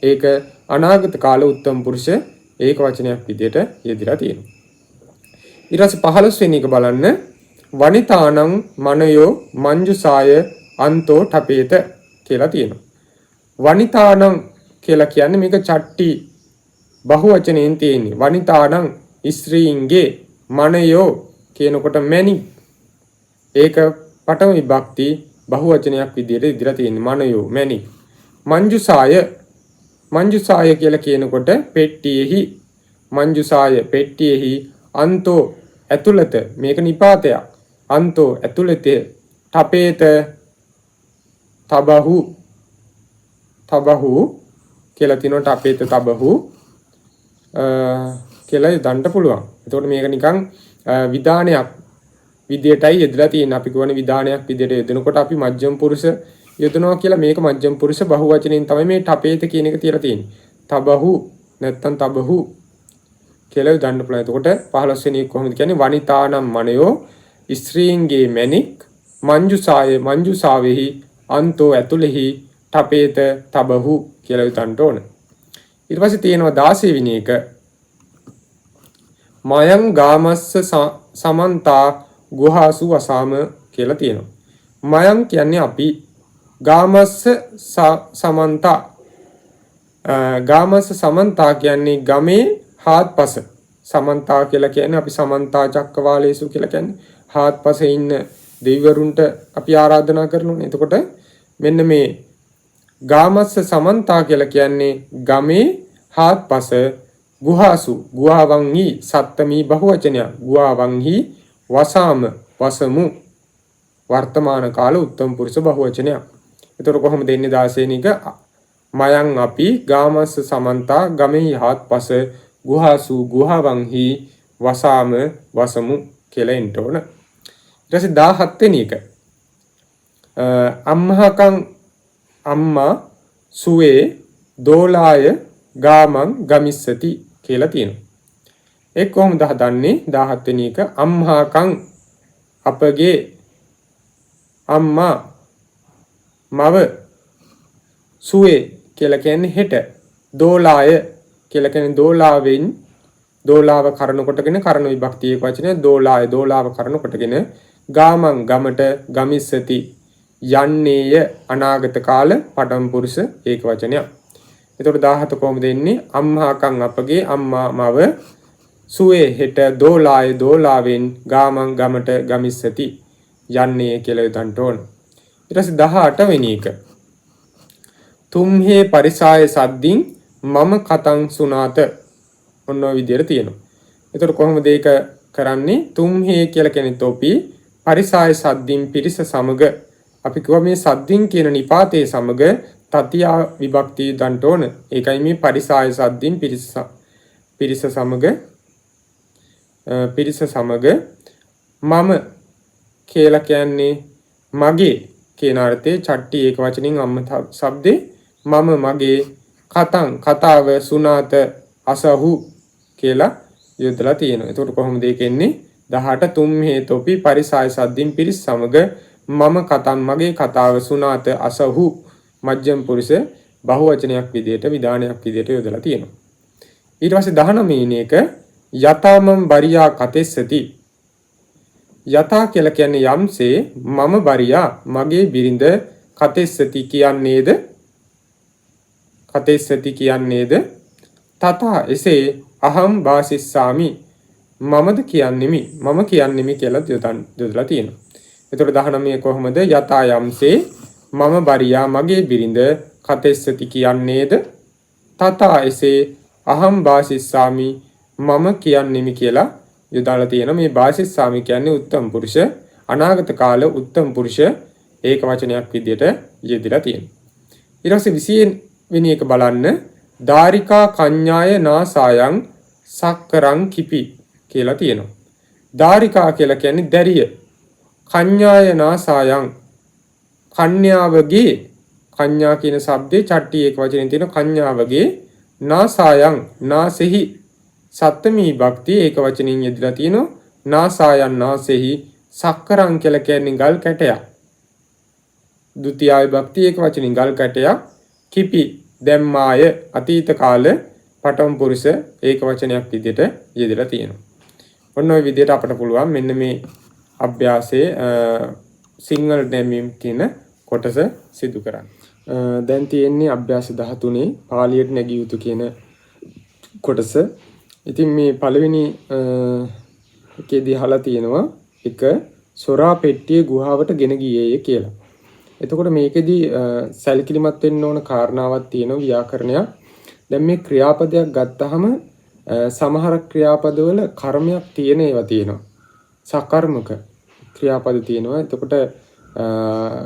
S1: ඒක අනාගත කාල උත්තම පුරුෂ ඒක වචනයක් විදිහට යෙදලා තියෙනවා. ඊට පස්සේ 15 වෙනි එක බලන්න. වනිතානං මනයෝ මංජුසාය අන්තෝ ඨපේත කියලා තියෙනවා. වනිතානං කියලා කියන්නේ මේක චට්ටි බහුවචනයෙන් තියෙන්නේ. වනිතානං ස්ත්‍රීන්ගේ මනයෝ කියනකොට මැණි. ඒක පඨම විභක්ති බහුවචනයක් විදිහට ඉදිරියට තියෙන්නේ. මනයෝ මැණි. මංජුසාය කියලා කියනකොට පෙට්ටියෙහි මංජුසාය පෙට්ටියෙහි අන්තෝ ඇතුළත මේක නිපාතයක්. අන්තෝ ඇතුළතේ ඨපේත තබහු කියලා තියෙනවා. ඨපේත තබහු කියලා දන්න පුළුවන්. එතකොට මේක නිකන් විධානයක් විදියටයි යෙදලා තියෙන්නේ. අපි කියවනේ විධානයක් විදියට යෙදෙනකොට අපි මජ්ජම පුරුෂ යෙදනවා කියලා. මේක මජ්ජම පුරුෂ බහුවචනයෙන් තමයි මේ ඨපේත කියන එක තියලා තියෙන්නේ. තබහු නැත්තම් තබහු කියලා දන්න පුළුවන්. එතකොට 15 වෙනි එක කොහොමද කියන්නේ? වනිතානම් මනයෝ ස්ත්‍රීන්ගේ මැණික් මංජුසාවෙහි අන්තෝ ඇතුළෙහි ඨපේත තබහු කියලා හිතන්න ඕන. ඊට පස්සේ තියෙනවා 16 වෙනි එක. මයං ගාමස්ස සමන්තා ගුහාසු වසාම කියලා තියෙනවා. මයං කියන්නේ අපි. ගාමස්ස සමන්තා ගාමස්ස සමන්තා කියන්නේ ගමේ හාත්පස. සමන්තා කියලා කියන්නේ අපි සමන්තා චක්කවාලේසු කියලා කියන්නේ හාත්පසේ ඉන්න දෙවිවරුන්ට අපි ආරාධනා කරනෝනේ. එතකොට මෙන්න මේ ගාමස්ස සමන්තා කියලා කියන්නේ ගමේ හාත්පස ගුහාසු ගුහාවන්හි සත්තමී බහුවචනය. ගුහාවන්හි වසාම වසමු වර්තමාන කාල උත්තම පුරුෂ බහුවචනය. එතකොට කොහොමද එන්නේ 16 වෙනි එක? මයං අපි ගාමස්ස සමන්තා ගමේ හාත්පස ගුහාසු ගුහාවන්හි වසාම වසමු කියලා එන්න ඕන. ඊට පස්සේ 17 වෙනි එක. අම්මහකං අම්මා සුවේ දෝලාය ගාමං ගමිස්සති කියලා තියෙනවා. ඒක කොහොමද හදන්නේ? 17 වෙනි එක. අම්මහකං අපගේ අම්මා මව සුවේ කියලා කියන්නේ හෙට. දෝලාය කියලා කියන්නේ දෝලාවෙන් දෝලාව කරන කොටගෙන කරන විභක්තියක වචනය දෝලාය දෝලාව කරන කොටගෙන ගාමං ගමට ගමිස්සති යන්නේය අනාගත කාල පඨම පුරුෂ ඒක වචනයක්. එතකොට 17 කොහොමද එන්නේ? අම්මාකං අපගේ අම්මා මව සුවේ හෙට දෝලාය දෝලාවෙන් ගාමං ගමට ගමිස්සති යන්නේ කියලා හිතන්න ඕන. ඊට පස්සේ 18 වෙනි එක. තුම්හේ පරිසාය සද්දින් මම කතං සුනාත. ඔන්න ඔය විදිහට තියෙනවා. එතකොට කොහොමද ඒක කරන්නේ? තුම්හේ කියලා කියන්නේ තොපි පරිසාය සද්දින් පිරිස සමග. අපි කියව මේ සද්දින් කියන නිපාතයේ සමග තතියා විභක්තිය දන්න ඕන. ඒකයි මේ පරිසාය සද්දින් පිරිස සමග මම කියලා කියන්නේ මගේ කියන අර්ථයේ චට්ටි ඒක වචනින් අම්ම શબ્දේ මම මගේ කතං කතාව සුනාත අසහු කියලා යොදලා තියෙනවා. එතකොට කොහොමද ඒක එන්නේ? 18 තුම්හේ තොපි පරිසාය සද්දින් පිරිස සමග මම කතං මගේ කතාව සුනාත අසහු මජ්ජම් පුරුෂ බහුවචනයක් විදියට විධානයක් විදියට යොදලා තියෙනවා. ඊට පස්සේ 19 වෙනි එක යතාමම් බරියා කතෙස්සති. යතා කියලා කියන්නේ යම්සේ මම බරියා මගේ බිරිඳ කතෙස්සති කියන්නේද තථා එසේ අහම් වාසිස්සාමි මමද කියන්නෙමි කියලා යොදලා තියෙනවා. එතකොට 19 කොහොමද යතා යම්සේ මම බරියා මගේ බිරිඳ කතෙස්සති කියන්නේද තථා එසේ අහම් වාසිස්සාමි මම කියන්නෙමි කියලා යොදලා තියෙනවා. මේ වාසිස්සාමි කියන්නේ උත්තම පුරුෂ අනාගත කාල උත්තම පුරුෂ ඒක වචනයක් විදියට යෙදලා තියෙනවා. ඊට පස්සේ 20 වෙනි එක බලන්න ධාරිකා කඤ්ඤාය නාසායන් සක්කරං කිපි කියලා තියෙනවා. ධාරිකා කියලා කියන්නේ දැරිය. කඤ්ඤාය නාසායන් කන්‍යාවගේ කඤ්ඤා කියන શબ્දේ චට්ටි ඒක වචනේ තියෙන කඤ්ඤාවගේ නාසායන් නාසෙහි සත්තමී භක්තිය ඒක වචනින් යෙදලා තියෙනවා. නාසායන් නාසෙහි සක්කරං කියලා කියන්නේ ගල් කැටයක්. ဒုတိယ භක්තිය ඒක වචනින් ගල් කැටයක් කිපි දැම්මාය අතීත කාල පඨම පුරුෂ ඒක වචනයක් විදිහට යෙදලා තියෙනවා. ඔන්න ඔය විදිහට අපට පුළුවන් මෙන්න මේ අභ්‍යාසයේ සිංහල නැමීම් කියන කොටස සිදු කරන්න. දැන් තියෙන්නේ අභ්‍යාස 13 පාලියට නැගිය යුතු කියන කොටස. ඉතින් මේ පළවෙනි එකේදී අහලා තියෙනවා එක සොරා පෙට්ටිය ගුහාවට ගෙන ගියේය කියලා. එතකොට මේකෙදී සැලකිලිමත් වෙන්න ඕන කාරණාවක් තියෙනවා ව්‍යාකරණයක්. දැන් මේ ක්‍රියාපදයක් ගත්තාම සමහර ක්‍රියාපදවල කර්මයක් තියෙන ඒවා තියෙනවා. සකර්මක ක්‍රියාපද තියෙනවා. එතකොට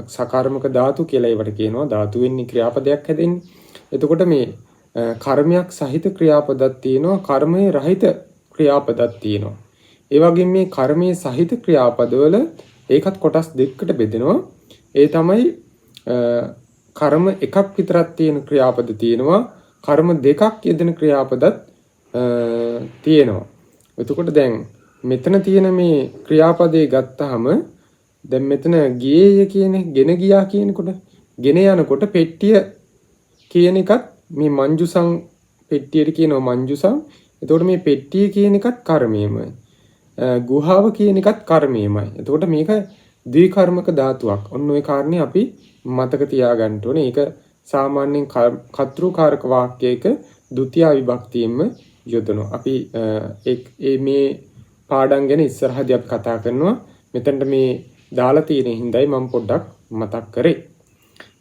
S1: සකර්මක ධාතු කියලා ඒවට කියනවා. ධාතු වෙන්නේ ක්‍රියාපදයක් හැදෙන්නේ. එතකොට මේ කර්මයක් සහිත ක්‍රියාපදක් තියෙනවා. කර්මයේ රහිත ක්‍රියාපදක් තියෙනවා. ඒ වගේම මේ කර්මයේ සහිත ක්‍රියාපදවල ඒකත් කොටස් දෙකකට බෙදෙනවා. ඒ තමයි කර්ම එකක් විතරක් තියෙන ක්‍රියාපද තියෙනවා. කර්ම දෙකක් යෙදෙන ක්‍රියාපදත් තියෙනවා. එතකොට දැන් මෙතන තියෙන මේ ක්‍රියාපදේ ගත්තාම දැන් මෙතන ගියේය කියන්නේ ගෙන ගියා කියනකොට ගෙන යනකොට පෙට්ටිය කියන එකත් මේ මංජුසං පෙට්ටියට කියනවා මංජුසං. එතකොට මේ පෙට්ටිය කියන එකත් කර්මයමයි. ගුහාව කියන එකත් කර්මයමයි. එතකොට මේක ද්විකර්මක ධාතුවක්. ඔන්න ඔය කාරණේ අපි මතක තියාගන්න ඕනේ. ඒක සාමාන්‍යයෙන් කර්තෘකාරක වාක්‍යයක ဒုတိ ය විභක්තියෙන්ම යොදනවා. අපි මේ පාඩම් ගැන ඉස්සරහදී අපි කතා කරනවා. මෙතනට මේ දාලා තියෙන හිඳයි මම පොඩ්ඩක් මතක් කරේ.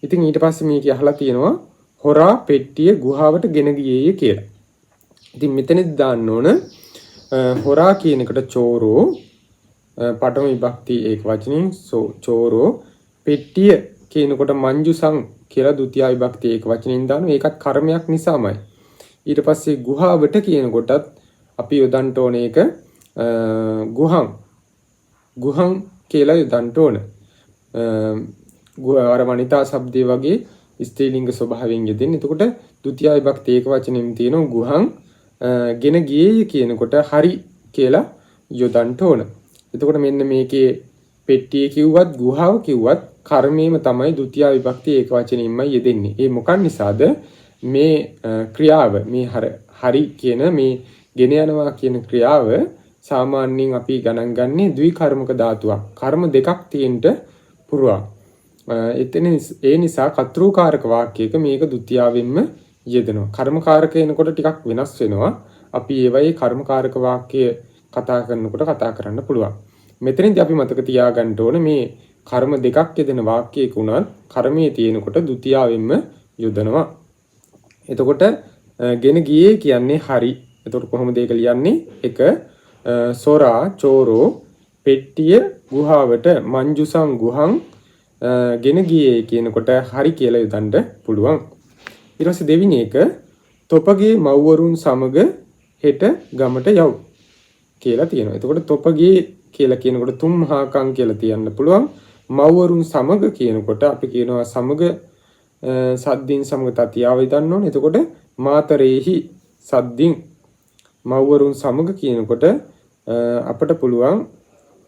S1: ඉතින් ඊට පස්සේ මේක අහලා තියෙනවා හොරා පෙට්ටිය ගුහාවට ගෙන ගියේය කියලා. ඉතින් මෙතනදී දාන්න ඕන හොරා කියන එකට චෝරෝ පඨම විභක්ති ඒක වචනින් චෝරෝ පෙට්ටිය කියනකොට මංජුසං කියලා ဒုတိ ය විභක්ති ඒක වචනින් දානවා. ඒකත් කර්මයක් නිසාමයි. ඊට පස්සේ ගුහාවට කියනකොටත් අපි යොදන්න ඕනේ ඒක ගුහං කියලා යොදන්න ඕන. අර වනිතා શબ્දේ වගේ ස්ත්‍රීලිංග ස්වභාවයෙන් යෙදෙන්නේ. එතකොට ဒုတိ ය විභක්ති ඒක වචනෙන් තියෙනවා ගුහං ගෙන ගියේය කියනකොට හරි කියලා යොදන්න ඕන. එතකොට මෙන්න මේකේ පෙට්ටිය කිව්වත් ගුහාව කිව්වත් කර්මයේම තමයි ဒုတိ ය විභක්ති ඒක වචනින්මයි යෙදෙන්නේ. ඒ මොකක් නිසාද? මේ ක්‍රියාව මේ හරි කියන මේ ගෙන යනවා කියන ක්‍රියාව සාමාන්‍යයෙන් අපි ගණන් ගන්නේ ද්විකර්මක ධාතුවක්. කර්ම දෙකක් තියෙන්න පුරුවා. ඒ නිසා කර්තෘකාරක වාක්‍යයක මේක ဒုတိ යාවෙන්ම යෙදෙනවා. කර්මකාරක එනකොට ටිකක් වෙනස් වෙනවා. අපි ඒවයේ කර්මකාරක වාක්‍ය කතා කරනකොට කතා කරන්න පුළුවන්. මෙතනදී අපි මතක තියාගන්න ඕනේ මේ කර්ම දෙකක් යෙදෙන වාක්‍යයක උනත් කර්මයේ තියෙනකොට ဒုတိ යාවෙන්ම යොදනවා. එතකොට ගෙන ගියේ කියන්නේ හරි. එතකොට කොහොමද ඒක ලියන්නේ? එක සොරා චෝරෝ පෙට්ටිය ගුහාවට මංජුසං ගුහං ගෙන ගියේ කියනකොට හරි කියලා යොදන්න පුළුවන්. ඊට පස්සේ දෙවෙනි එක තොපගේ මව්වරුන් සමග හෙට ගමට යව් කියලා තියෙනවා. එතකොට තොපගේ කියලා කියනකොට තුන් මහාකම් කියලා තියන්න පුළුවන්. මව්වරුන් සමග කියනකොට අපි කියනවා සමග සද්දින් සමග තතියාව යොදන්න ඕනේ. එතකොට මාතරේහි සද්දින් මව්වරුන් සමග කියනකොට අපට පුළුවන්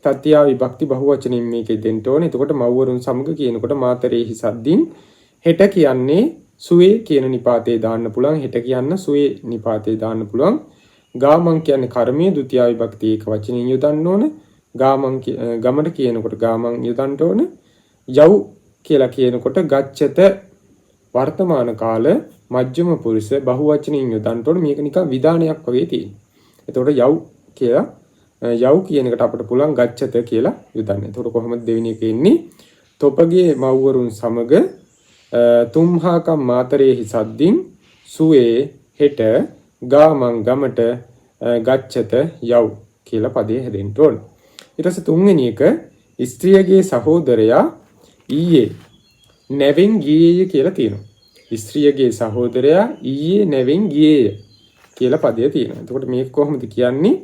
S1: තතියා විභක්ති බහුවචනින් මේකෙ දෙන්න ඕනේ. එතකොට මව්වරුන් සමග කියනකොට මාතරේහි සද්දින් හෙට කියන්නේ සුවේ කියන නිපාතේ දාන්න පුළුවන්. හෙට කියන්න සුවේ නිපාතේ දාන්න පුළුවන්. ගාමං කියන්නේ කර්මයේ ဒုတိ ය විභක්ති ඒක වචනෙන් යොදන්න ඕන. ගමට කියනකොට ගාමං යොදන්න ඕන. යව් කියලා කියනකොට ගච්ඡත වර්තමාන කාල මජ්ක්‍ධිම පුරුෂ බහුවචනෙන් යොදන්න ඕන. මේක නිකන් විධානයක් වගේ තියෙනවා. එතකොට යව් කියලා යව් කියන එකට අපිට පුළුවන් ගච්ඡත කියලා යොදන්න. එතකොට කොහොමද දෙවෙනි එක එන්නේ? තොපගේ මව්වරුන් සමග තුම්හාකම් මාතරේහි සද්දින් සුවේ හෙට ගාමං ගමට ගච්ඡත යව් කියලා පදේ හැදෙන්න ඕන. ඊට පස්සේ තුන්වෙනි එක ස්ත්‍රියගේ සහෝදරයා ඊයේ නැවෙන් ගියේය කියලා තියෙනවා. ස්ත්‍රියගේ සහෝදරයා ඊයේ නැවෙන් ගියේය කියලා පදේ තියෙනවා. එතකොට මේක කොහොමද කියන්නේ?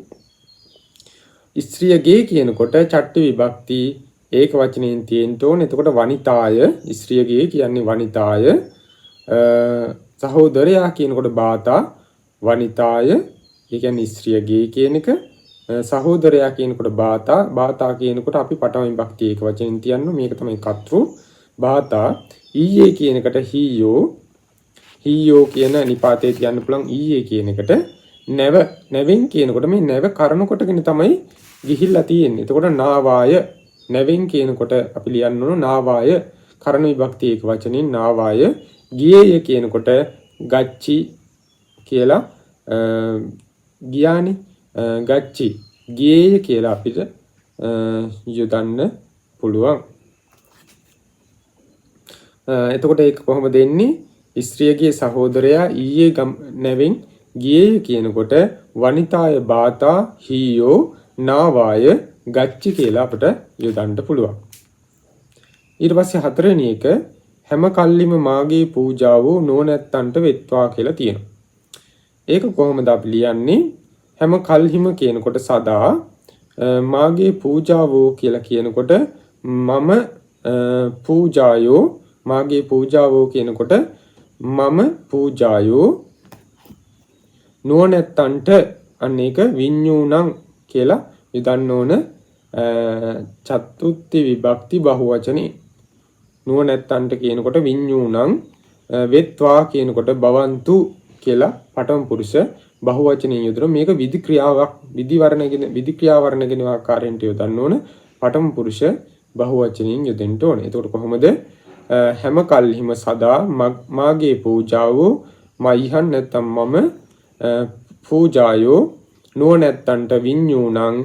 S1: ස්ත්‍රියගේ කියනකොට චට්ටි විභක්ති ඒක වචනයෙන් තියෙන්න ඕනේ. එතකොට වනිතාය ස්ත්‍රියගේ කියන්නේ වනිතාය සහෝදරයා කියනකොට බාතා වනිතාය ඒ කියන්නේ ස්ත්‍රියගේ කියන එක සහෝදරයා කියනකොට බාතා කියනකොට අපි පඨම විභක්ති ඒක වචනෙන් තියන්න මේක තමයි කතෘ බාතා ඊයේ කියන එකට හීයෝ කියන නිපාතේ තියන්න පුළුවන් ඊයේ කියන එකට නැවෙන් කියනකොට මේ නැව කරන කොටගෙන තමයි ගිහිල්ලා තියෙන්නේ. එතකොට නාවාය නැවෙන් කියනකොට අපි ලියන්න ඕන නාවාය කරන විභක්ති ඒක වචනින් නාවාය ගියේය කියනකොට ගච්චි කියලා ගියානේ ගච්චි ගියේය කියලා අපිට යොදන්න පුළුවන්. එතකොට ඒක කොහොමද දෙන්නේ? ස්ත්‍රියගේ සහෝදරයා ඊයේ නැවෙන් ගියේය කියනකොට වනිතාය බාතා හීයෝ නාවාය ගච්චි කියලා අපිට යොදන්න පුළුවන්. ඊට පස්සේ හතරවෙනි එක හැම කල්ලිම මාගේ පූජාව නොනැත්තන්ට වෙත්වා කියලා තියෙනවා. ඒක කොහොමද අපි ලියන්නේ? හැම කල්හිම කියනකොට සදා මාගේ පූජාව කියලා කියනකොට මම පූජායෝ මාගේ පූජාව කියනකොට මම පූජායෝ නොනැත්තන්ට අන්න ඒක විඤ්ඤූණං කියලා යොදන්න ඕන චතුත්ථ විභක්ති බහුවචනේ. නුවණැත්තන්ට කියනකොට විඤ්ඤූණං වෙත්වා කියනකොට භවන්තු කියලා පඨම පුරුෂ බහුවචනේ යොදන මේක විධි ක්‍රියාවක් විධි ක්‍රියා වර්ණගෙන ආකාරයෙන් යොදන්න ඕන පඨම පුරුෂ බහුවචනෙන් යොදෙන්න ඕනේ. එතකොට කොහොමද? හැම කල්හිම සදා මාගේ පූජාව මයිහන් නැත්තම් මම පූජායෝ නුවණැත්තන්ට විඤ්ඤූණං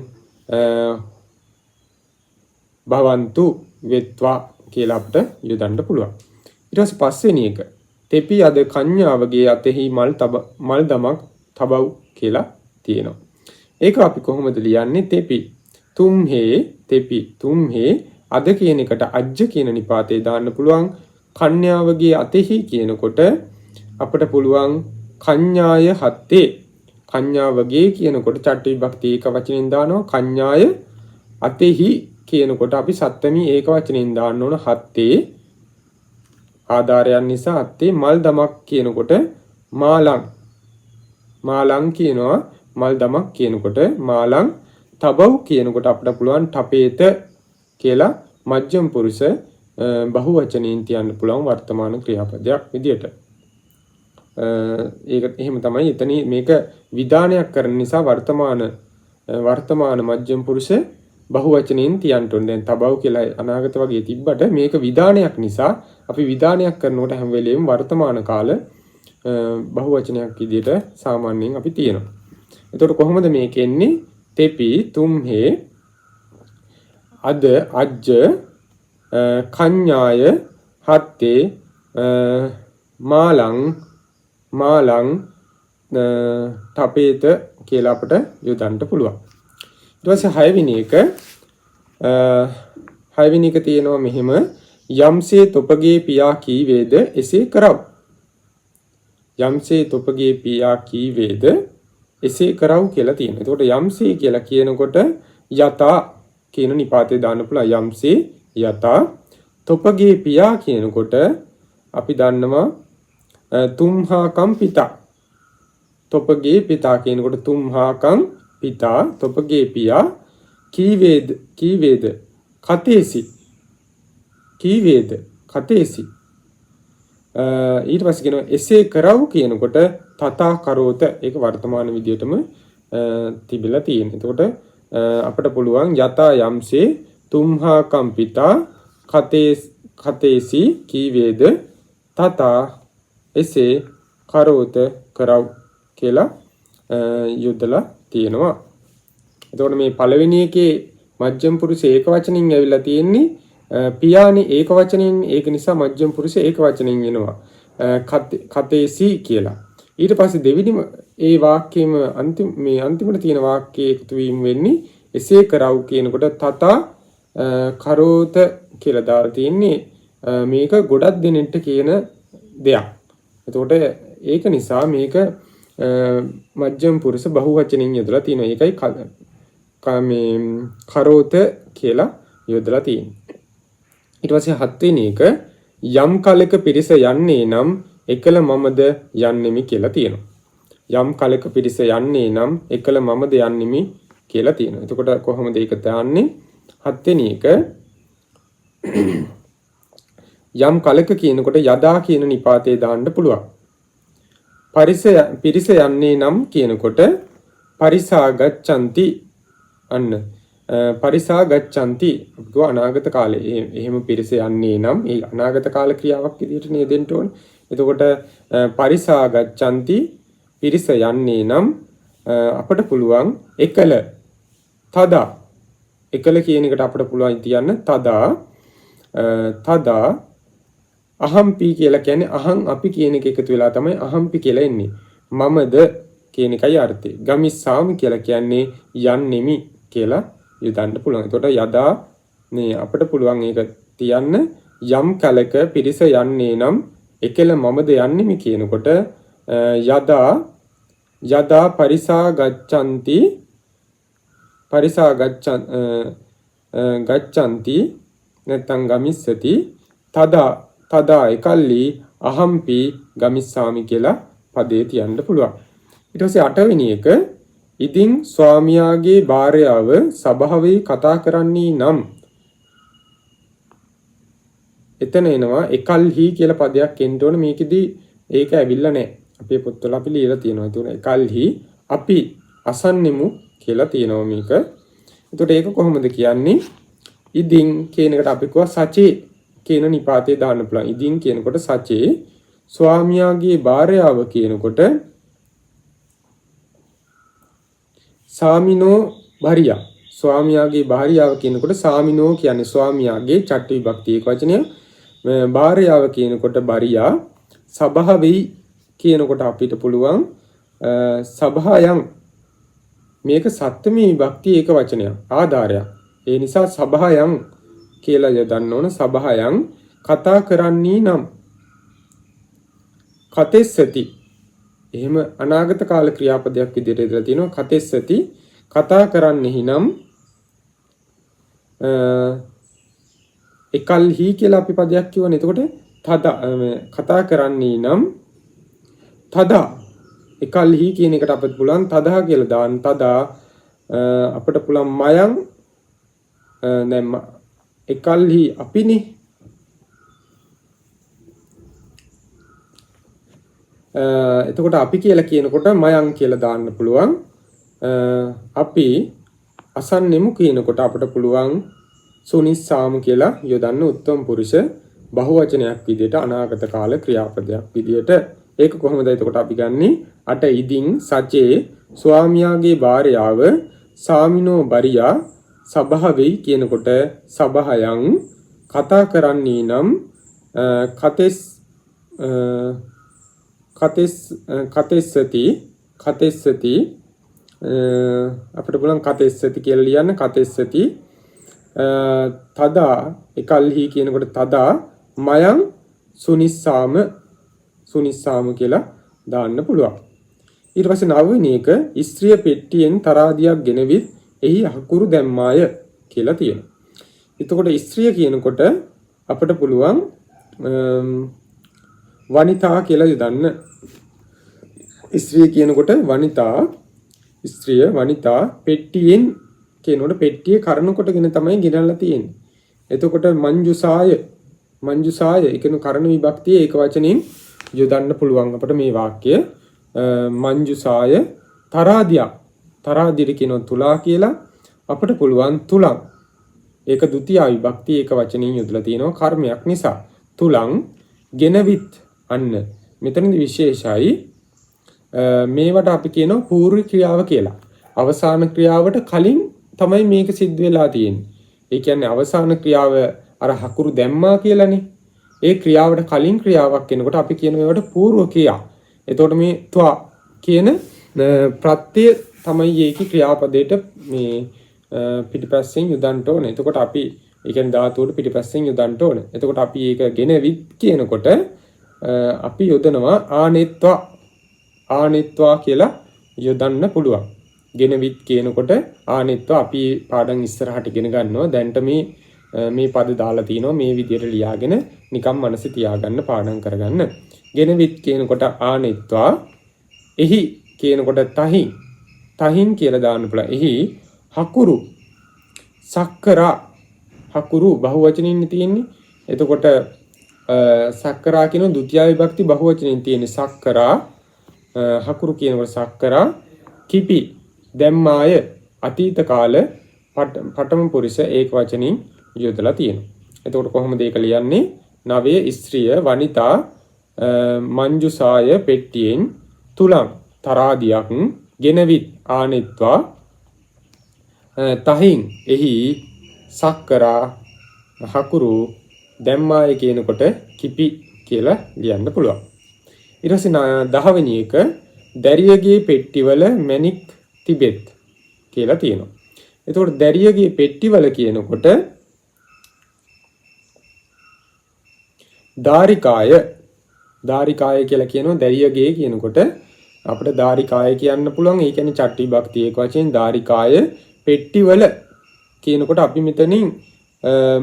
S1: භවන්තු වෙත්වා කියලා අපිට යොදන්න පුළුවන්. ඊට පස්සේ පස්වෙනි එක තෙපි අද කන්‍යාවගේ අතෙහි මල් දමක් තබව් කියලා තියෙනවා. ඒක අපි කොහොමද ලියන්නේ? තෙපි තුම්හේ අද කියන එකට අජ්ජ කියන නිපාතේ දාන්න පුළුවන්. කන්‍යාවගේ අතෙහි කියනකොට අපිට පුළුවන් කඤ්ඤාය හත්තේ කඤ්ඤාවගේ කියනකොට චට්ටි විභක්ති ඒක වචනෙන් දානවා. කඤ්ඤාය අතෙහි කියනකොට අපි සත්ත්වමී ඒක වචනෙන් දාන්න ඕන. හත්තේ ආධාරයන් නිසා හත්තේ මල් දමක් කියනකොට මාලං කියනවා. මල් දමක් කියනකොට මාලං තබව් කියනකොට අපිට පුළුවන් ඨපේත කියලා මජ්ක්‍ධිම පුරුෂ බහුවචනෙන් තියන්න පුළුවන් වර්තමාන ක්‍රියාපදයක් විදියට. ඒක එහෙම තමයි. එතන මේක විධානයක් කරන නිසා වර්තමාන මජ්ක්‍ධිම පුරුෂ බහුවචනෙන් තියන්න ඕනේ. දැන් තබව් කියලා අනාගත වගේ තිබ්බට මේක විධානයක් නිසා අපි විධානයක් කරනකොට හැම වෙලෙම වර්තමාන කාල බහුවචනයක් විදියට සාමාන්‍යයෙන් අපි තියෙනවා. එතකොට කොහොමද මේක එන්නේ? තෙපි තුම්හේ අද අජ්ජ කඤ්ඤාය හත්තේ මාලං තපේත කියලා අපිට යොදන්න පුළුවන්. ඊට පස්සේ හයවෙනි එක තියෙනවා මෙහෙම යම්සේ තොපගේ පියා කීවේද එසේ කරව. යම්සේ තොපගේ පියා කීවේද එසේ කරව කියලා තියෙනවා. එතකොට යම්සේ කියලා කියනකොට යතා කියන නිපාතේ දාන්න පුළුවන්. යම්සේ යතා තොපගේ පියා කියනකොට අපි දන්නවා තුම්හාකම් පිතා. තොපගේ පිතා කියනකොට තුම්හාකම් පිතා තොපගේ පියා කීවේද කතේසි ඊට පස්සේ කියනවා එසේ කරව් කියනකොට තථා කරෝත ඒක වර්තමාන විදියටම තිබිලා තියෙනවා. එතකොට අපිට පුළුවන් යතා යම්සේ තුම්හා කම්පිතා කතේසි කීවේද තථා එසේ කරෝත කරව් කියලා යොදලා තියෙනවා. එතකොට මේ පළවෙනි එකේ මජ්ජිම පුරුෂ ඒක වචනින් ඇවිල්ලා තියෙන්නේ පියානි ඒක වචනින් ඒක නිසා මජ්ජිම පුරුෂ ඒක වචනින් එනවා. කතේසි කියලා. ඊට පස්සේ දෙවෙනි ඒ වාක්‍යෙම අන්තිමට තියෙන වාක්‍යයේ එකතු වීම වෙන්නේ එසේ කරව් කියනකොට තථා කරෝත කියලා දාලා තියෙන්නේ මේක ගොඩක් දෙනෙට කියන දෙයක්. එතකොට ඒක නිසා මේක මජ්ජිම පුරුෂ බහුවචනින් යොදලා තියෙනවා. ඒකයි මේ කරෝත කියලා යොදලා තියෙන්නේ. ඊට පස්සේ හත්වෙනි එක යම් කලක පිරිස යන්නේ නම් එකල මමද යන්නෙමි කියලා තියෙනවා. යම් කලක පිරිස යන්නේ නම් එකල මමද යන්නෙමි කියලා තියෙනවා. එතකොට කොහොමද ඒක දාන්නේ? හත්වෙනි එක යම් කලක කියනකොට යදා කියන නිපාතේ දාන්න පුළුවන්. පිරිස යන්නේ නම් කියනකොට පරිසාගච්ඡanti අන්න පරිසාගච්ඡanti අපිට අනාගත කාලේ එහෙම පිරිස යන්නේ නම් ඒ අනාගත කාල ක්‍රියාවක් විදිහට නේද දෙන්න ඕනේ. එතකොට පරිසාගච්ඡanti පිරිස යන්නේ නම් අපිට පුළුවන් එකල තදා එකල කියන එකට අපිට පුළුවන් තියන්න තදා අහම්පි කියලා කියන්නේ අහං අපි කියන එක එකතු වෙලා තමයි අහම්පි කියලා එන්නේ. මමද කියන එකයි අර්ථය. ගමිස්සාමි කියලා කියන්නේ යන්නෙමි කියලා යොදන්න පුළුවන්. එතකොට යදා මේ අපිට පුළුවන් ඒක තියන්න යම් කලක පිරිස යන්නේ නම් එකල මමද යන්නෙමි කියනකොට යදා පරිසාගච්ඡanti නැත්නම් ගමිස්සති තදා එකල්ලි අහම්පි ගමිස්සාමි කියලා පදේ තියන්න පුළුවන්. ඊට පස්සේ 8 වෙනි එක ඉදින් ස්වාමියාගේ භාර්යාව සභාවේ කතා කරන්නේ නම් එතන එනවා එකල්හි කියලා පදයක් එන්න ඕන. මේකෙදි ඒක ඇවිල්ලා නැහැ. අපේ පොත්වල අපි ලියලා තියෙනවා. ඒක එකල්හි අපි අසන්නෙමු කියලා තියෙනවා මේක. එතකොට ඒක කොහොමද කියන්නේ? ඉදින් කියන එකට අපි කියවා සචේ කියන නිපාතේ දාන්න පුළුවන්. ඉදින් කියනකොට සචේ ස්වාමියාගේ භාර්යාව කියනකොට සාමිනෝ භාර්යා. ස්වාමියාගේ භාර්යාව කියනකොට සාමිනෝ කියන්නේ ස්වාමියාගේ චට්ටි විභක්ති එක වචනය. භාර්යාව කියනකොට භාර්යා. සභාවෙයි කියනකොට අපිට පුළුවන් සභායන්. මේක සත්ත්වමී විභක්ති එක වචනයක්. ආධාරයක්. ඒ නිසා සභායන් කියලා යොදන්න ඕන. සභායන් කතා කරන්නේ නම් කතෙස්සති. එහෙම අනාගත කාල ක්‍රියාපදයක් විදිහට ඉදලා තිනවා. කතෙස්සති කතා කරන්නේ නම් එකල්හි කියලා අපි පදයක් කියවනේ. එතකොට කතා කරන්නේ නම් තදා එකල්හි කියන එකට අපිට පුළුවන් තදා කියලා දාන්න. තදා අපිට පුළුවන් මයන් දැන් එකල්හි අපිනේ එතකොට අපි කියලා කියනකොට මයන් කියලා දාන්න පුළුවන්. අපි අසන්නෙමු කියනකොට අපිට පුළුවන් සුනිස්සාම කියලා යොදන්න උත්තම පුරුෂ බහුවචනයක් විදිහට අනාගත කාල ක්‍රියාපදයක් විදිහට. ඒක කොහොමද? එතකොට අපි ගන්නේ අට ඉදින් සචේ ස්වාමියාගේ භාර්යාව සාමිනෝ බරියා සභාවෙයි කියනකොට සභායන් කතා කරන්නේ නම් කතෙස්සති අපිට බලන්න කතෙස්සති කියලා ලියන්න. කතෙස්සති තදා එකල්හි කියනකොට තදා මයන් සුනිස්සාම කියලා දාන්න පුළුවන්. ඊට පස්සේ 9 වෙනි එක ස්ත්‍රිය පෙට්ටියෙන් තරාදියක් ගෙනවිත් එහි අකුරු දැම්මාය කියලා තියෙනවා. එතකොට ස්ත්‍රිය කියනකොට අපිට පුළුවන් වනිතා කියලා යොදන්න. ස්ත්‍රිය කියනකොට ස්ත්‍රිය වනිතා පෙට්ටියෙන් කියනකොට පෙට්ටිය කරන කොටගෙන තමයි ගෙනල්ලා තියෙන්නේ. එතකොට මංජුසාය මංජුසාය කියන කර්ණ විභක්තිය ඒක වචනෙන් යොදන්න පුළුවන් අපිට මේ වාක්‍ය. මංජුසාය තරාදියා. තරාදිර කියනවා තුලා කියලා. අපිට පුළුවන් තුලං. ඒක ဒုတိ ය විභක්තිය ඒක වචනෙන් යොදලා තියෙනවා කර්මයක් නිසා. තුලං ගෙනවිත් අන්න. මෙතනදී විශේෂයි මේවට අපි කියනවා පූර්ව ක්‍රියාව කියලා. අවසාන ක්‍රියාවට කලින් තමයි මේක සිද්ධ වෙලා තියෙන්නේ. ඒ කියන්නේ අවසාන ක්‍රියාව අර හකුරු දැම්මා කියලානේ. ඒ ක්‍රියාවට කලින් ක්‍රියාවක් වෙනකොට අපි කියන ඒවට පූර්ව ක්‍රියා. එතකොට මේ ත්වා කියන ප්‍රත්‍ය තමයි ඒකේ ක්‍රියාපදයට මේ පිටිපස්සෙන් යොදන්න ඕනේ. එතකොට අපි ඒ කියන්නේ ධාතුවට පිටිපස්සෙන් යොදන්න ඕනේ. එතකොට අපි ඒක ගෙනවිත් කියනකොට අපි යොදනවා ආනෙත්වා කියලා යොදන්න පුළුවන්. ගෙනවිත් කියනකොට ආනෙත්වා අපි පාඩම් ඉස්සරහට ඉගෙන ගන්නවා. දැන්ට මේ පද දාලා තිනවා මේ විදිහට ලියාගෙන නිකම් මනසේ තියාගන්න පාඩම් කරගන්න. ගෙනවිත් කියනකොට ආනෙත්වා එහි කියනකොට තහින් කියලා දාන්න පුළුවන්. එහි හකුරු සක්කරා හකුරු බහුවචනින් තියෙන්නේ. එතකොට සක්කරා කියන ဒုတိ ය විභක්ති බහුවචනින් තියෙන්නේ සක්කරා හකුරු කියනකොට සක්කරා කිපි දැම්මාය අතීත කාල පඨම පුරුෂ ඒක වචනින් යොදලා තියෙනවා. එතකොට කොහොමද ඒක ලියන්නේ? නවය ස්ත්‍රිය වනිතා මංජුසාය පෙට්ටියෙන් තුලං තරාදියක් ගෙනවිත් ආනෙත්වා තහින් එහි සක්කරා හකුරු දැම්මාය කියනකොට කිපි කියලා ලියන්න පුළුවන්. ඊට පස්සේ 10 වෙනි එක දැරියගේ පෙට්ටිවල මැණික් තිබෙත් කියලා තියෙනවා. එතකොට දැරියගේ පෙට්ටිවල කියනකොට ධාරිකාය කියලා කියනවා. දැරියගේ කියනකොට අපිට ධාරිකාය කියන්න පුළුවන්. ඒ කියන්නේ චට්ටි විභක්ති ඒක වචෙන් ධාරිකාය පෙට්ටිවල කියනකොට අපි මෙතනින්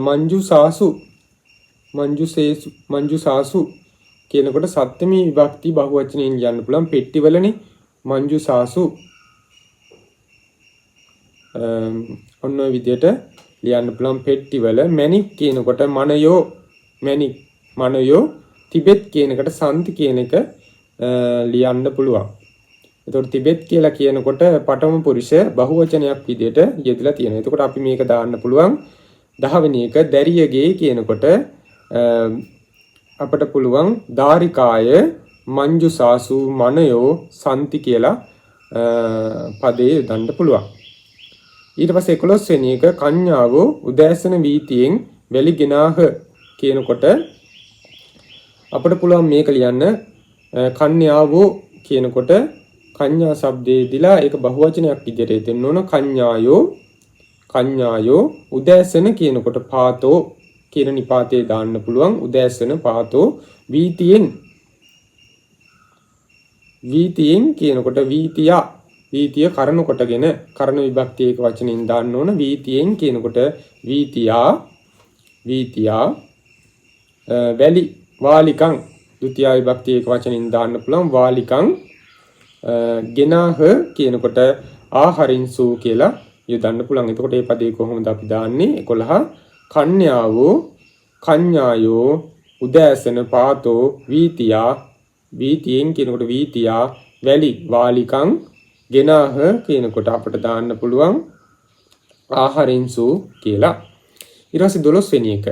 S1: මංජුසාසු කියනකොට සත්‍යමී විභක්ති බහුවචනයෙන් ලියන්න පුළුවන්. පෙට්ටිවලනේ මංජුසාසු ඔන්න ඔය විදිහට ලියන්න පුළුවන්. පෙට්ටිවල මැණික් කියනකොට මනයෝ තිබෙත් කියනකට සන්ති කියන එක ලියන්න පුළුවන්. එතකොට තිබෙත් කියලා කියනකොට පඨම පුරුෂ බහුවචනයක් විදිහට යෙදලා තියෙනවා. එතකොට අපි මේක දාන්න පුළුවන් 10 වෙනි එක දැරියගේ කියනකොට අපට පුළුවන් ධාරිකාය මංජුසාසු මනයෝ සන්ති කියලා පදේ යොදන්න පුළුවන්. ඊට පස්සේ 11 වෙනි එක කඤ්ඤාවෝ උදෑසන වීතියෙන් වැලිගෙනාහ කියනකොට අපට පුළුවන් මේක ලියන්න කන්‍යාවෝ කියනකොට කඤ්ඤා શબ્දේ දිලා ඒක බහුවචනයක් විදිහට දෙන්න ඕන. කඤ්ඤායෝ උදෑසන කියනකොට පාතෝ කියන නිපාතේ දාන්න පුළුවන්. උදෑසන පාතෝ වීතියෙන් කියනකොට වීතිය කරන කොටගෙන කරන විභක්ති ඒක වචනින් දාන්න ඕන. වීතියෙන් කියනකොට වීතියා වැලි වාලිකං ဒုတိ ය විභක්ති ඒක වචනින් දාන්න පුළුවන්. වාලිකං ගෙනාහ කියනකොට ආහරින්සු කියලා යොදන්න පුළුවන්. එතකොට මේ පදේ කොහොමද අපි දාන්නේ? 11 කඤ්ඤායෝ උදෑසන පාතෝ වීතියෙන් කියනකොට වීතියා වැලි වාලිකං ගෙනාහ කියනකොට අපිට දාන්න පුළුවන් ආහරින්සු කියලා. ඊට පස්සේ 12 වෙනි එක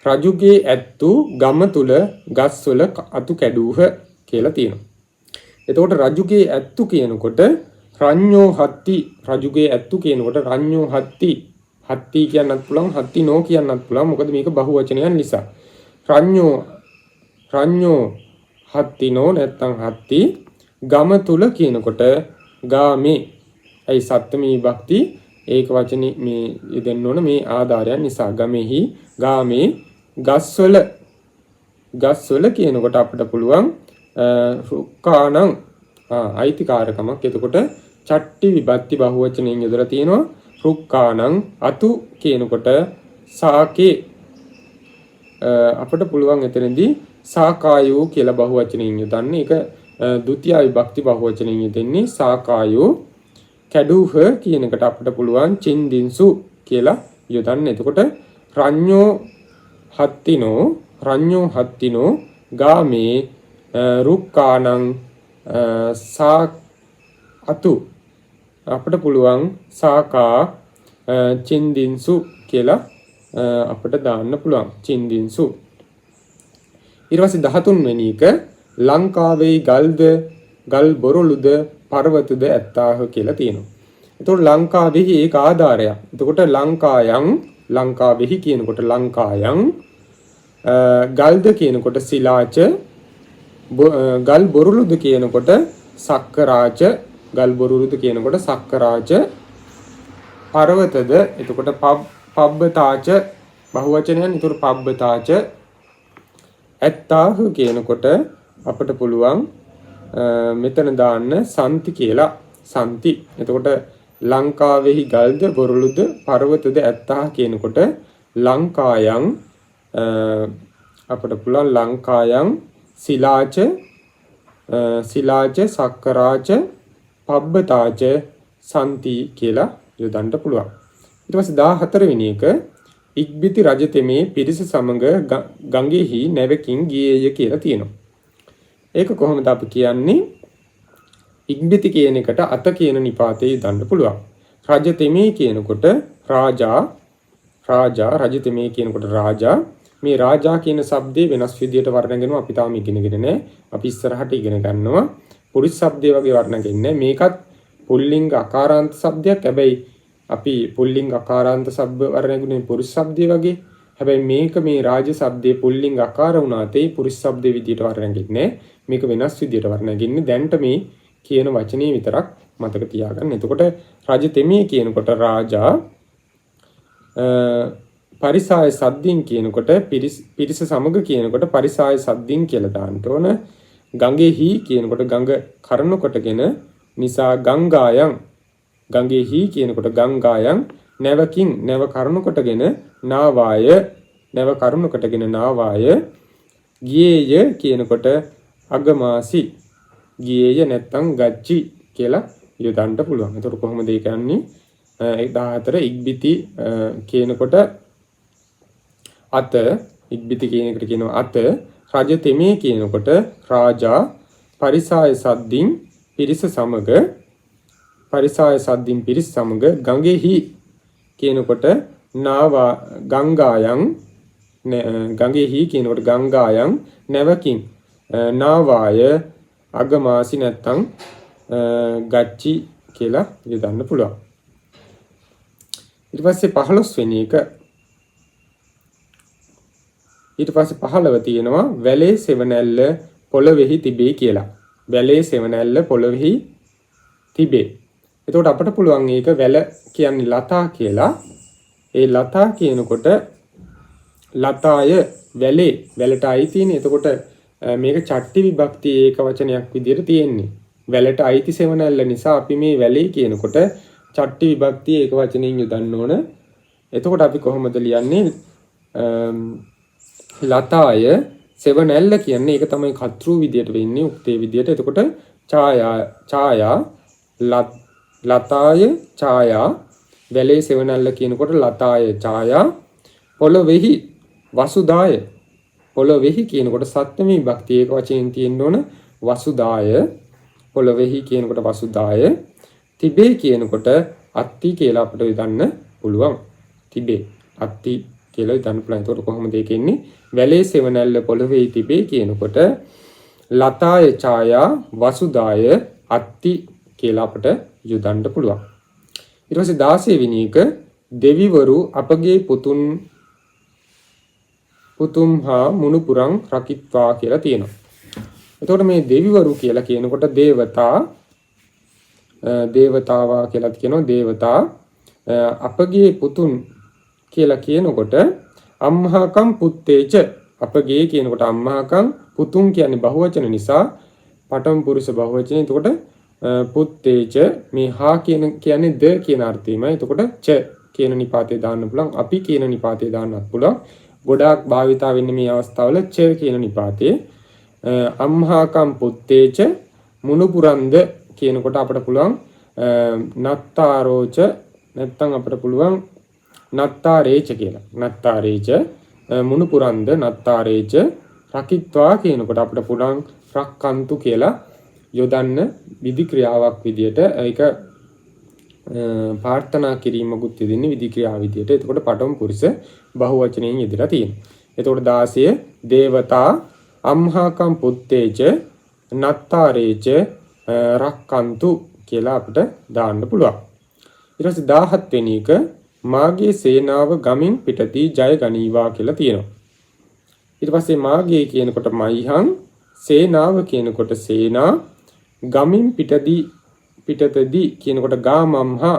S1: රජුගේ ඇත්තු ගම තුල ගස්වල අතු කැඩූහ කියලා තියෙනවා. එතකොට රජුගේ ඇත්තු කියනකොට රඤ්ඤෝ හත්ති රජුගේ ඇත්තු කියනකොට රඤ්ඤෝ හත්ති කියන්නත් පුළුවන් හත්ති නෝ කියන්නත් පුළුවන්. මොකද මේක බහුවචනයක් නිසා. රඤ්ඤෝ හත්ති නෝ නැත්තම් හත්ති ගම තුල කියනකොට ගාමේ අයි සත්ත්මී විභක්ති ඒක වචනේ මේ යෙදෙන්න ඕන මේ ආධාරයන් නිසා. ගාමේ ගස්වල කියනකොට අපිට පුළුවන් රුක්කානං අයිතිකාරකමක්. එතකොට චට්ටි විභක්ති බහුවචනයෙන් යොදලා තියෙනවා. රුක්කානං අතු කියනකොට සාකේ අපිට පුළුවන් එතනදී සාකායෝ කියලා බහුවචනයෙන් යොදන්න. ඒක ဒုတိ ය විභක්ති බහුවචනයෙන් යෙදෙන්නේ සාකායෝ. කැඩූහ කියනකට අපිට පුළුවන් චින්දින්සු කියලා යොදන්න. එතකොට රඤ්ඤෝ හත්තිනෝ රඤ්ඤෝ හත්තිනෝ ගාමේ රුක්කානං සා අතු අපිට පුළුවන් සාකා චින්දින්සු කියලා අපිට දාන්න පුළුවන් චින්දින්සු. ඊට පස්සේ 13 වෙනි එක ලංකාවේ ගල්ද ගල් බොරළුද පර්වතද ඇත්තාහ කියලා තියෙනවා. එතකොට ලංකාවේහි ඒක ආධාරයක්. එතකොට ලංකාවේහි කියනකොට ලංකායන් ගල්ද කියනකොට සිලාච ගල් බොරළුද කියනකොට සක්කරාච ගල් බොරළුද කියනකොට සක්කරාච පර්වතද එතකොට පබ්බතාච බහුවචනයන්. එතකොට පබ්බතාච ඇත්තාහ කියනකොට අපිට පුළුවන් මෙතන දාන්න සන්ති කියලා. සන්ති. එතකොට ලංකාවේහි ගල්ද බොරළුද පර්වතද ඇත්තාහ කියනකොට ලංකායන් අපිට පුළුවන් ලංකායන් සිලාච සක්කරාච පබ්බතාච සන්ති කියලා යොදන්න පුළුවන්. ඊට පස්සේ 14 වෙනි එක ඉක්බිති රජතෙමේ පිරිස සමග ගඟෙහි නැවකින් ගියේය කියලා තියෙනවා. ඒක කොහොමද අපි කියන්නේ? ඉක්බිති කියන එකට අත කියන නිපාතේ යොදන්න පුළුවන්. රජතෙමේ කියනකොට රාජා රජතෙමේ කියනකොට රාජා. මේ රාජා කියන શબ્දේ වෙනස් විදියට වර්ණගෙනවා අපි තාම ඉගෙනගෙන නැහැ. අපි ඉස්සරහට ඉගෙන ගන්නවා. පුරිස් શબ્දේ වගේ වර්ණගෙන්නේ. මේකත් පුල්ලිංග අකාරාන්ත શબ્දයක්. හැබැයි අපි පුල්ලිංග අකාරාන්ත શબ્ද වර්ණගුණේ පුරුෂ શબ્දේ වගේ. හැබැයි මේක මේ රාජ શબ્දේ පුල්ලිංග අකාර වුණාතේ පුරුෂ શબ્දේ විදියට වර්ණගන්නේ. මේක වෙනස් විදියට වර්ණගන්නේ. දැන්ට මේ කියන වචනේ විතරක් මතක තියාගන්න. එතකොට රජතෙමේ කියනකොට රාජා පරිසාය සද්දින් කියනකොට පිරිස සමග කියනකොට පරිසාය සද්දින් කියලා දාන්න ඕන. ගඟෙහි කියනකොට ගඟ කරන කොටගෙන නිසා ගංගායන් ගඟෙහි කියනකොට ගංගායන් නැවකින් නැව කරුණු කොටගෙන නාවාය නැව කරුණු කොටගෙන නාවාය ගියේය කියනකොට අගමාසි ගියේය නැත්තම් ගච්චි කියලා යොදන්න පුළුවන්. එතකොට කොහොමද ඒ කියන්නේ? 14 ඉක්බිති කියනකොට අත ඉක්බිති කියන එකට කියනවා අත. රජ තෙමේ කියනකොට රාජා පරිසාය සද්දින් පිරිස සමග පරිසාය සද්දින් පිරිස සමග ගඟෙහි කියනකොට නාවා ගංගායන් ගඟෙහි කියනකොට ගංගායන් නැවකින් නාවාය අගමාසි නැත්තම් ගච්චි කියලා යොදන්න පුළුවන්. ඊට පස්සේ 15 වෙනි එක ඊට පස්සේ 15 තියෙනවා වැලේ සෙවණැල්ල පොළොවේහි තිබේ කියලා. වැලේ සෙවණැල්ල පොළොවේහි තිබේ. එතකොට අපිට පුළුවන් මේක වැල කියන්නේ ලතා කියලා. ඒ ලතා කියනකොට ලතාය වැලේ වැලට අයිතිනේ. එතකොට මේක චට්ටි විභක්ති ඒක වචනයක් විදිහට තියෙන්නේ. වැලට අයිති සෙවණැල්ල නිසා අපි මේ වැලේ කියනකොට චට්ටි විභක්ති ඒක වචනෙන් යොදන්න ඕන. එතකොට අපි කොහොමද ලියන්නේ? ලතාය සෙවණැල්ල කියන්නේ ඒක තමයි කතෘ විදියට වෙන්නේ උක්තේ විදියට. එතකොට ඡායා ලතාය ඡායා වැලේ සෙවණැල්ල කියනකොට ලතාය ඡායා පොළොවේහි වසුදාය පොළොවේහි කියනකොට සත්ත්වමී විභක්ති ඒක වචනෙන් තියෙන්න ඕන වසුදාය පොළොවේහි කියනකොට වසුදාය තිබේ කියනකොට අත්ති කියලා අපිට යොදන්න පුළුවන්. තිබේ අත්ති කියලා යොදන්න පුළුවන්. ඒකට කොහොමද ඒක එන්නේ? වැලේ සෙවණැල්ල පොළොවේ තිබේ කියනකොට ලතාය ඡායා වසුදාය අත්ති කියලා අපිට යොදන්න පුළුවන්. ඊට පස්සේ 16 වෙනි එක දෙවිවරු අපගේ පුතුම් හා මුණුපුරන් රකිත්වා කියලා තියෙනවා. එතකොට මේ දෙවිවරු කියලා කියනකොට දේවතාවා කියලා කියනවා. දේවතා අපගේ පුතුන් කියලා කියනකොට අම්මහකම් පුත්තේච අපගේ කියනකොට අම්මහකම් පුතුන් කියන්නේ බහුවචන නිසා පඨම පුරුෂ බහුවචනේ. එතකොට පුත්තේච මේ හා කියන්නේ ද කියන අර්ථයමයි. එතකොට ච කියන නිපාතේ දාන්න පුළුවන්. අපි කියන නිපාතේ දාන්නත් පුළුවන්. ගොඩාක් භාවිතා වෙන්නේ මේ අවස්ථාවල ච කියන නිපාතේ. අම්හාකම් පුත්තේච මුණුපුරන්ද කියනකොට අපිට පුළුවන් නත්තාරෝච නැත්තම් අපිට පුළුවන් නත්තාරේච කියලා. නත්තාරේච මුණුපුරන්ද නත්තාරේච රකිත්වා කියනකොට අපිට පුළුවන් රක්කන්තු කියලා යොදන්න විධි ක්‍රියාවක් විදියට ඒක ප්‍රාර්ථනා කිරීමකුත් යෙදෙන්නේ විධි ක්‍රියාව විදියට. එතකොට පඨම පුරුෂ බහුවචනයෙන් යෙදලා තියෙනවා. එතකොට 16 දේවතා අම්හාකම් පුත්තේච නත්තාරේච රක්කන්තු කියලා අපිට දාන්න පුළුවන්. ඊට පස්සේ 17 වෙනි එක මාගේ සේනාව ගමින් පිටදී ජය ගනීවා කියලා තියෙනවා. ඊට පස්සේ මාගේ කියනකොට මයිහං, සේනාව කියනකොට සේනා, ගමින් පිටතදී කියනකොට ගාමම්හා.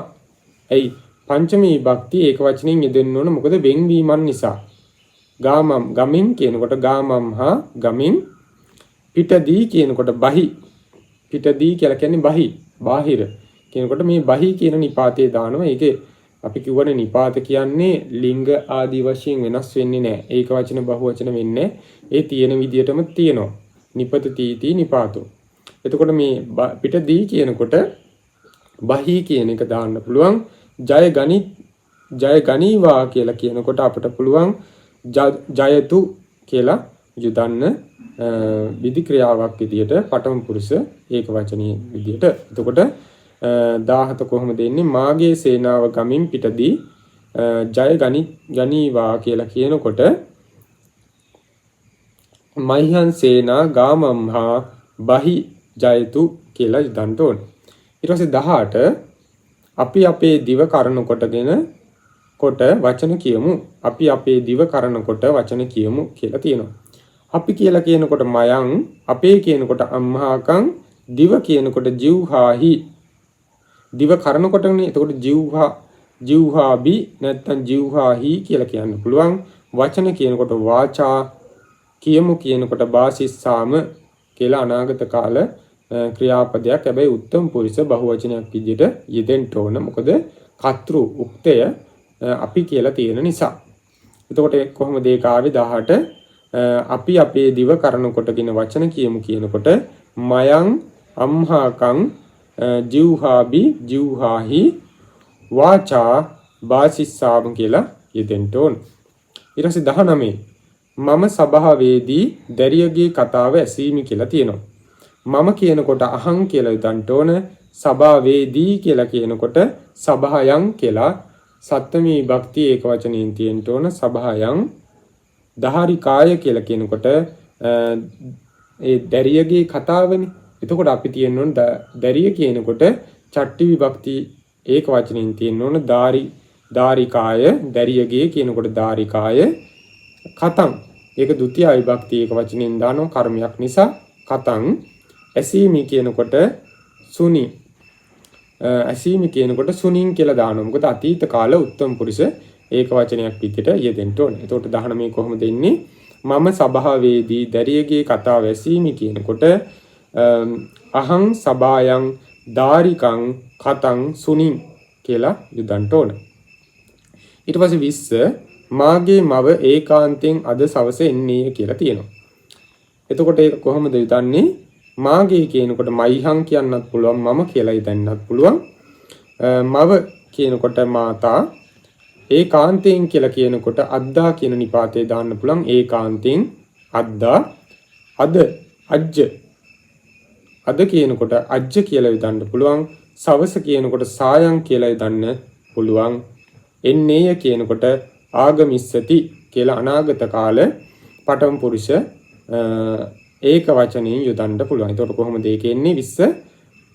S1: එයි පංචමී විභක්තිය ඒක වචනෙන් යෙදෙන්න ඕන මොකද වෙන්වීමන් නිසා. ගමින් කියනකොට ගාමම්හා ගමින්, පිටදී කියනකොට බහි. පිටදී කියලා කියන්නේ බහි, බාහිර. කියනකොට මේ බහි කියන නිපාතේ දානවා. ඒකේ අපි කියවනේ නිපාත කියන්නේ ලිංග ආදී වශයෙන් වෙනස් වෙන්නේ නැහැ. ඒක වචන බහුවචන වෙන්නේ. ඒ තියෙන විදියටම තියෙනවා. නිපතති නිපාතෝ. එතකොට මේ පිටදී කියනකොට බහි කියන එක දාන්න පුළුවන්. ජය ගනීවා කියලා කියනකොට අපිට පුළුවන් ජයතු කියලා යොදන්න විධි ක්‍රියාවක් විදියට පඨම පුරුෂ ඒක වචනීය විදියට. එතකොට 17 කොහොමද දෙන්නේ? මාගේ සේනාව ගමින් පිටදී ජය ගනීවා කියලා කියනකොට මයිහන් සේනා ගාමම්හා බහි ජයතු කියලා යොදන්න ඕනේ. ඊට පස්සේ 18 අපි අපේ දිව කරන කොට වචන කියමු. අපි අපේ දිව කරන කොට වචන කියමු කියලා තියෙනවා. අපි කියලා කියනකොට මයං, අපේ කියනකොට අම්හාකං, දිව කියනකොට ජීවහාහි. දිව කරනකොටනේ. එතකොට ජීවහාබි නැත්නම් ජීවහාහි කියලා කියන්න පුළුවන්. වචන කියනකොට වාචා, කියමු කියනකොට වාසිස්සාම කියලා අනාගත කාල ක්‍රියාපදයක්. හැබැයි උත්තම පුරුෂ බහුවචනයක් විදිහට යෙදෙන්න ඕන. මොකද කර්තෘ උක්තය අපි කියලා තියෙන නිසා. එතකොට කොහොමද ඒක ආවේ? 18 අපි අපේ දිව කරනකොටගෙන වචන කියමු කියනකොට මයං අම්හාකං ජීවහාබි ජීවහාහි වාචා වාසිස්සාම කියලා යෙදෙන්න ඕන. ඊට පස්සේ 19 මම සභාවේදී දැරියගේ කතාව ඇසීමි කියලා තියෙනවා. මම කියනකොට අහං කියලා යොදන්න ඕන. සභාවේදී කියලා කියනකොට සභායන් කියලා සත්ත්වමී විභක්තිය ඒක වචනෙන් තියෙන්න ඕන. සභායන්. දහරිකාය කියලා කියනකොට ඒ දැරියගේ කතාවනේ. එතකොට අපි තියෙන්න ඕන දැරිය කියනකොට චට්ටි විභක්ති ඒක වචනෙන් තියෙන්න ඕන. දාරිකාය. දැරියගේ කියනකොට දාරිකාය. කතං ඒක ဒုတိ ය විභක්ති ඒක වචනෙන් දානවා කර්මයක් නිසා. කතං. ඇසීමි කියනකොට සුනි. ඇසීමි කියනකොට සුනින් කියලා දානවා. මොකද අතීත කාල උත්තම පුරුෂ ඒක වචනයක් විදිහට යෙදෙන්න ඕනේ. එතකොට 19 කොහොමද එන්නේ? මම සභාවේදී දැරියගේ කතාව ඇසීමි කියනකොට අහං සභායන් දාරිකං කතං සුනින් කියලා යොදන්න ඕන. ඊට පස්සේ 20 මාගේ මව ඒකාන්තයෙන් අද සවස එන්නේ කියලා තියෙනවා. එතකොට ඒක කොහොමද යොදන්නේ? මාගේ කියනකොට මයිහං කියන්නත් පුළුවන්, මම කියලා හිතන්නත් පුළුවන්. මව කියනකොට මාතා, ඒකාන්තයෙන් කියලා කියනකොට අද්දා කියන නිපාතේ දාන්න පුළුවන්. ඒකාන්තයෙන් අද්දා. අද අජ්ජ. අද කියනකොට අජ්ජ කියලා යොදන්න පුළුවන්. සවස කියනකොට සායන් කියලා යොදන්න පුළුවන්. එන්නේය කියනකොට ආගමිස්සති කියලා අනාගත කාල පඨම පුරුෂ ඒක වචනයෙන් යොදන්න පුළුවන්. එතකොට කොහොමද ඒක එන්නේ? 20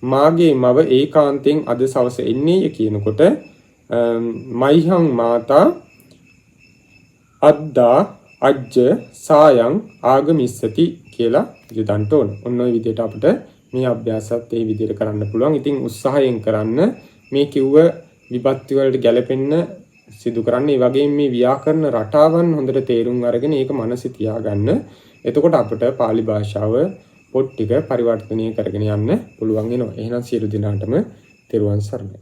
S1: මාගේ මව ඒකාන්තයෙන් අද සවස එන්නේය කියනකොට මයිහං මාතා අද්දා අජ්ජ සායන් ආගමිස්සති කියලා යොදන්න ඕන. ඔන්න ඔය විදිහට අපිට මේ අභ්‍යාසත් ඒ විදිහට කරන්න පුළුවන්. ඉතින් උත්සාහයෙන් කරන්න මේ කිව්ව විභක්ති වලට ගැලපෙන්න සිදු කරන්න. ඒ වගේම මේ ව්‍යාකරණ රටාවන් හොඳට තේරුම් අරගෙන ඒක මනසේ තියාගන්න. එතකොට අපිට pāli භාෂාව පොත් ටික පරිවර්තනය කරගෙන යන්න පුළුවන් වෙනවා. එහෙනම් සියලු දෙනාටම තෙරුවන් සරණයි.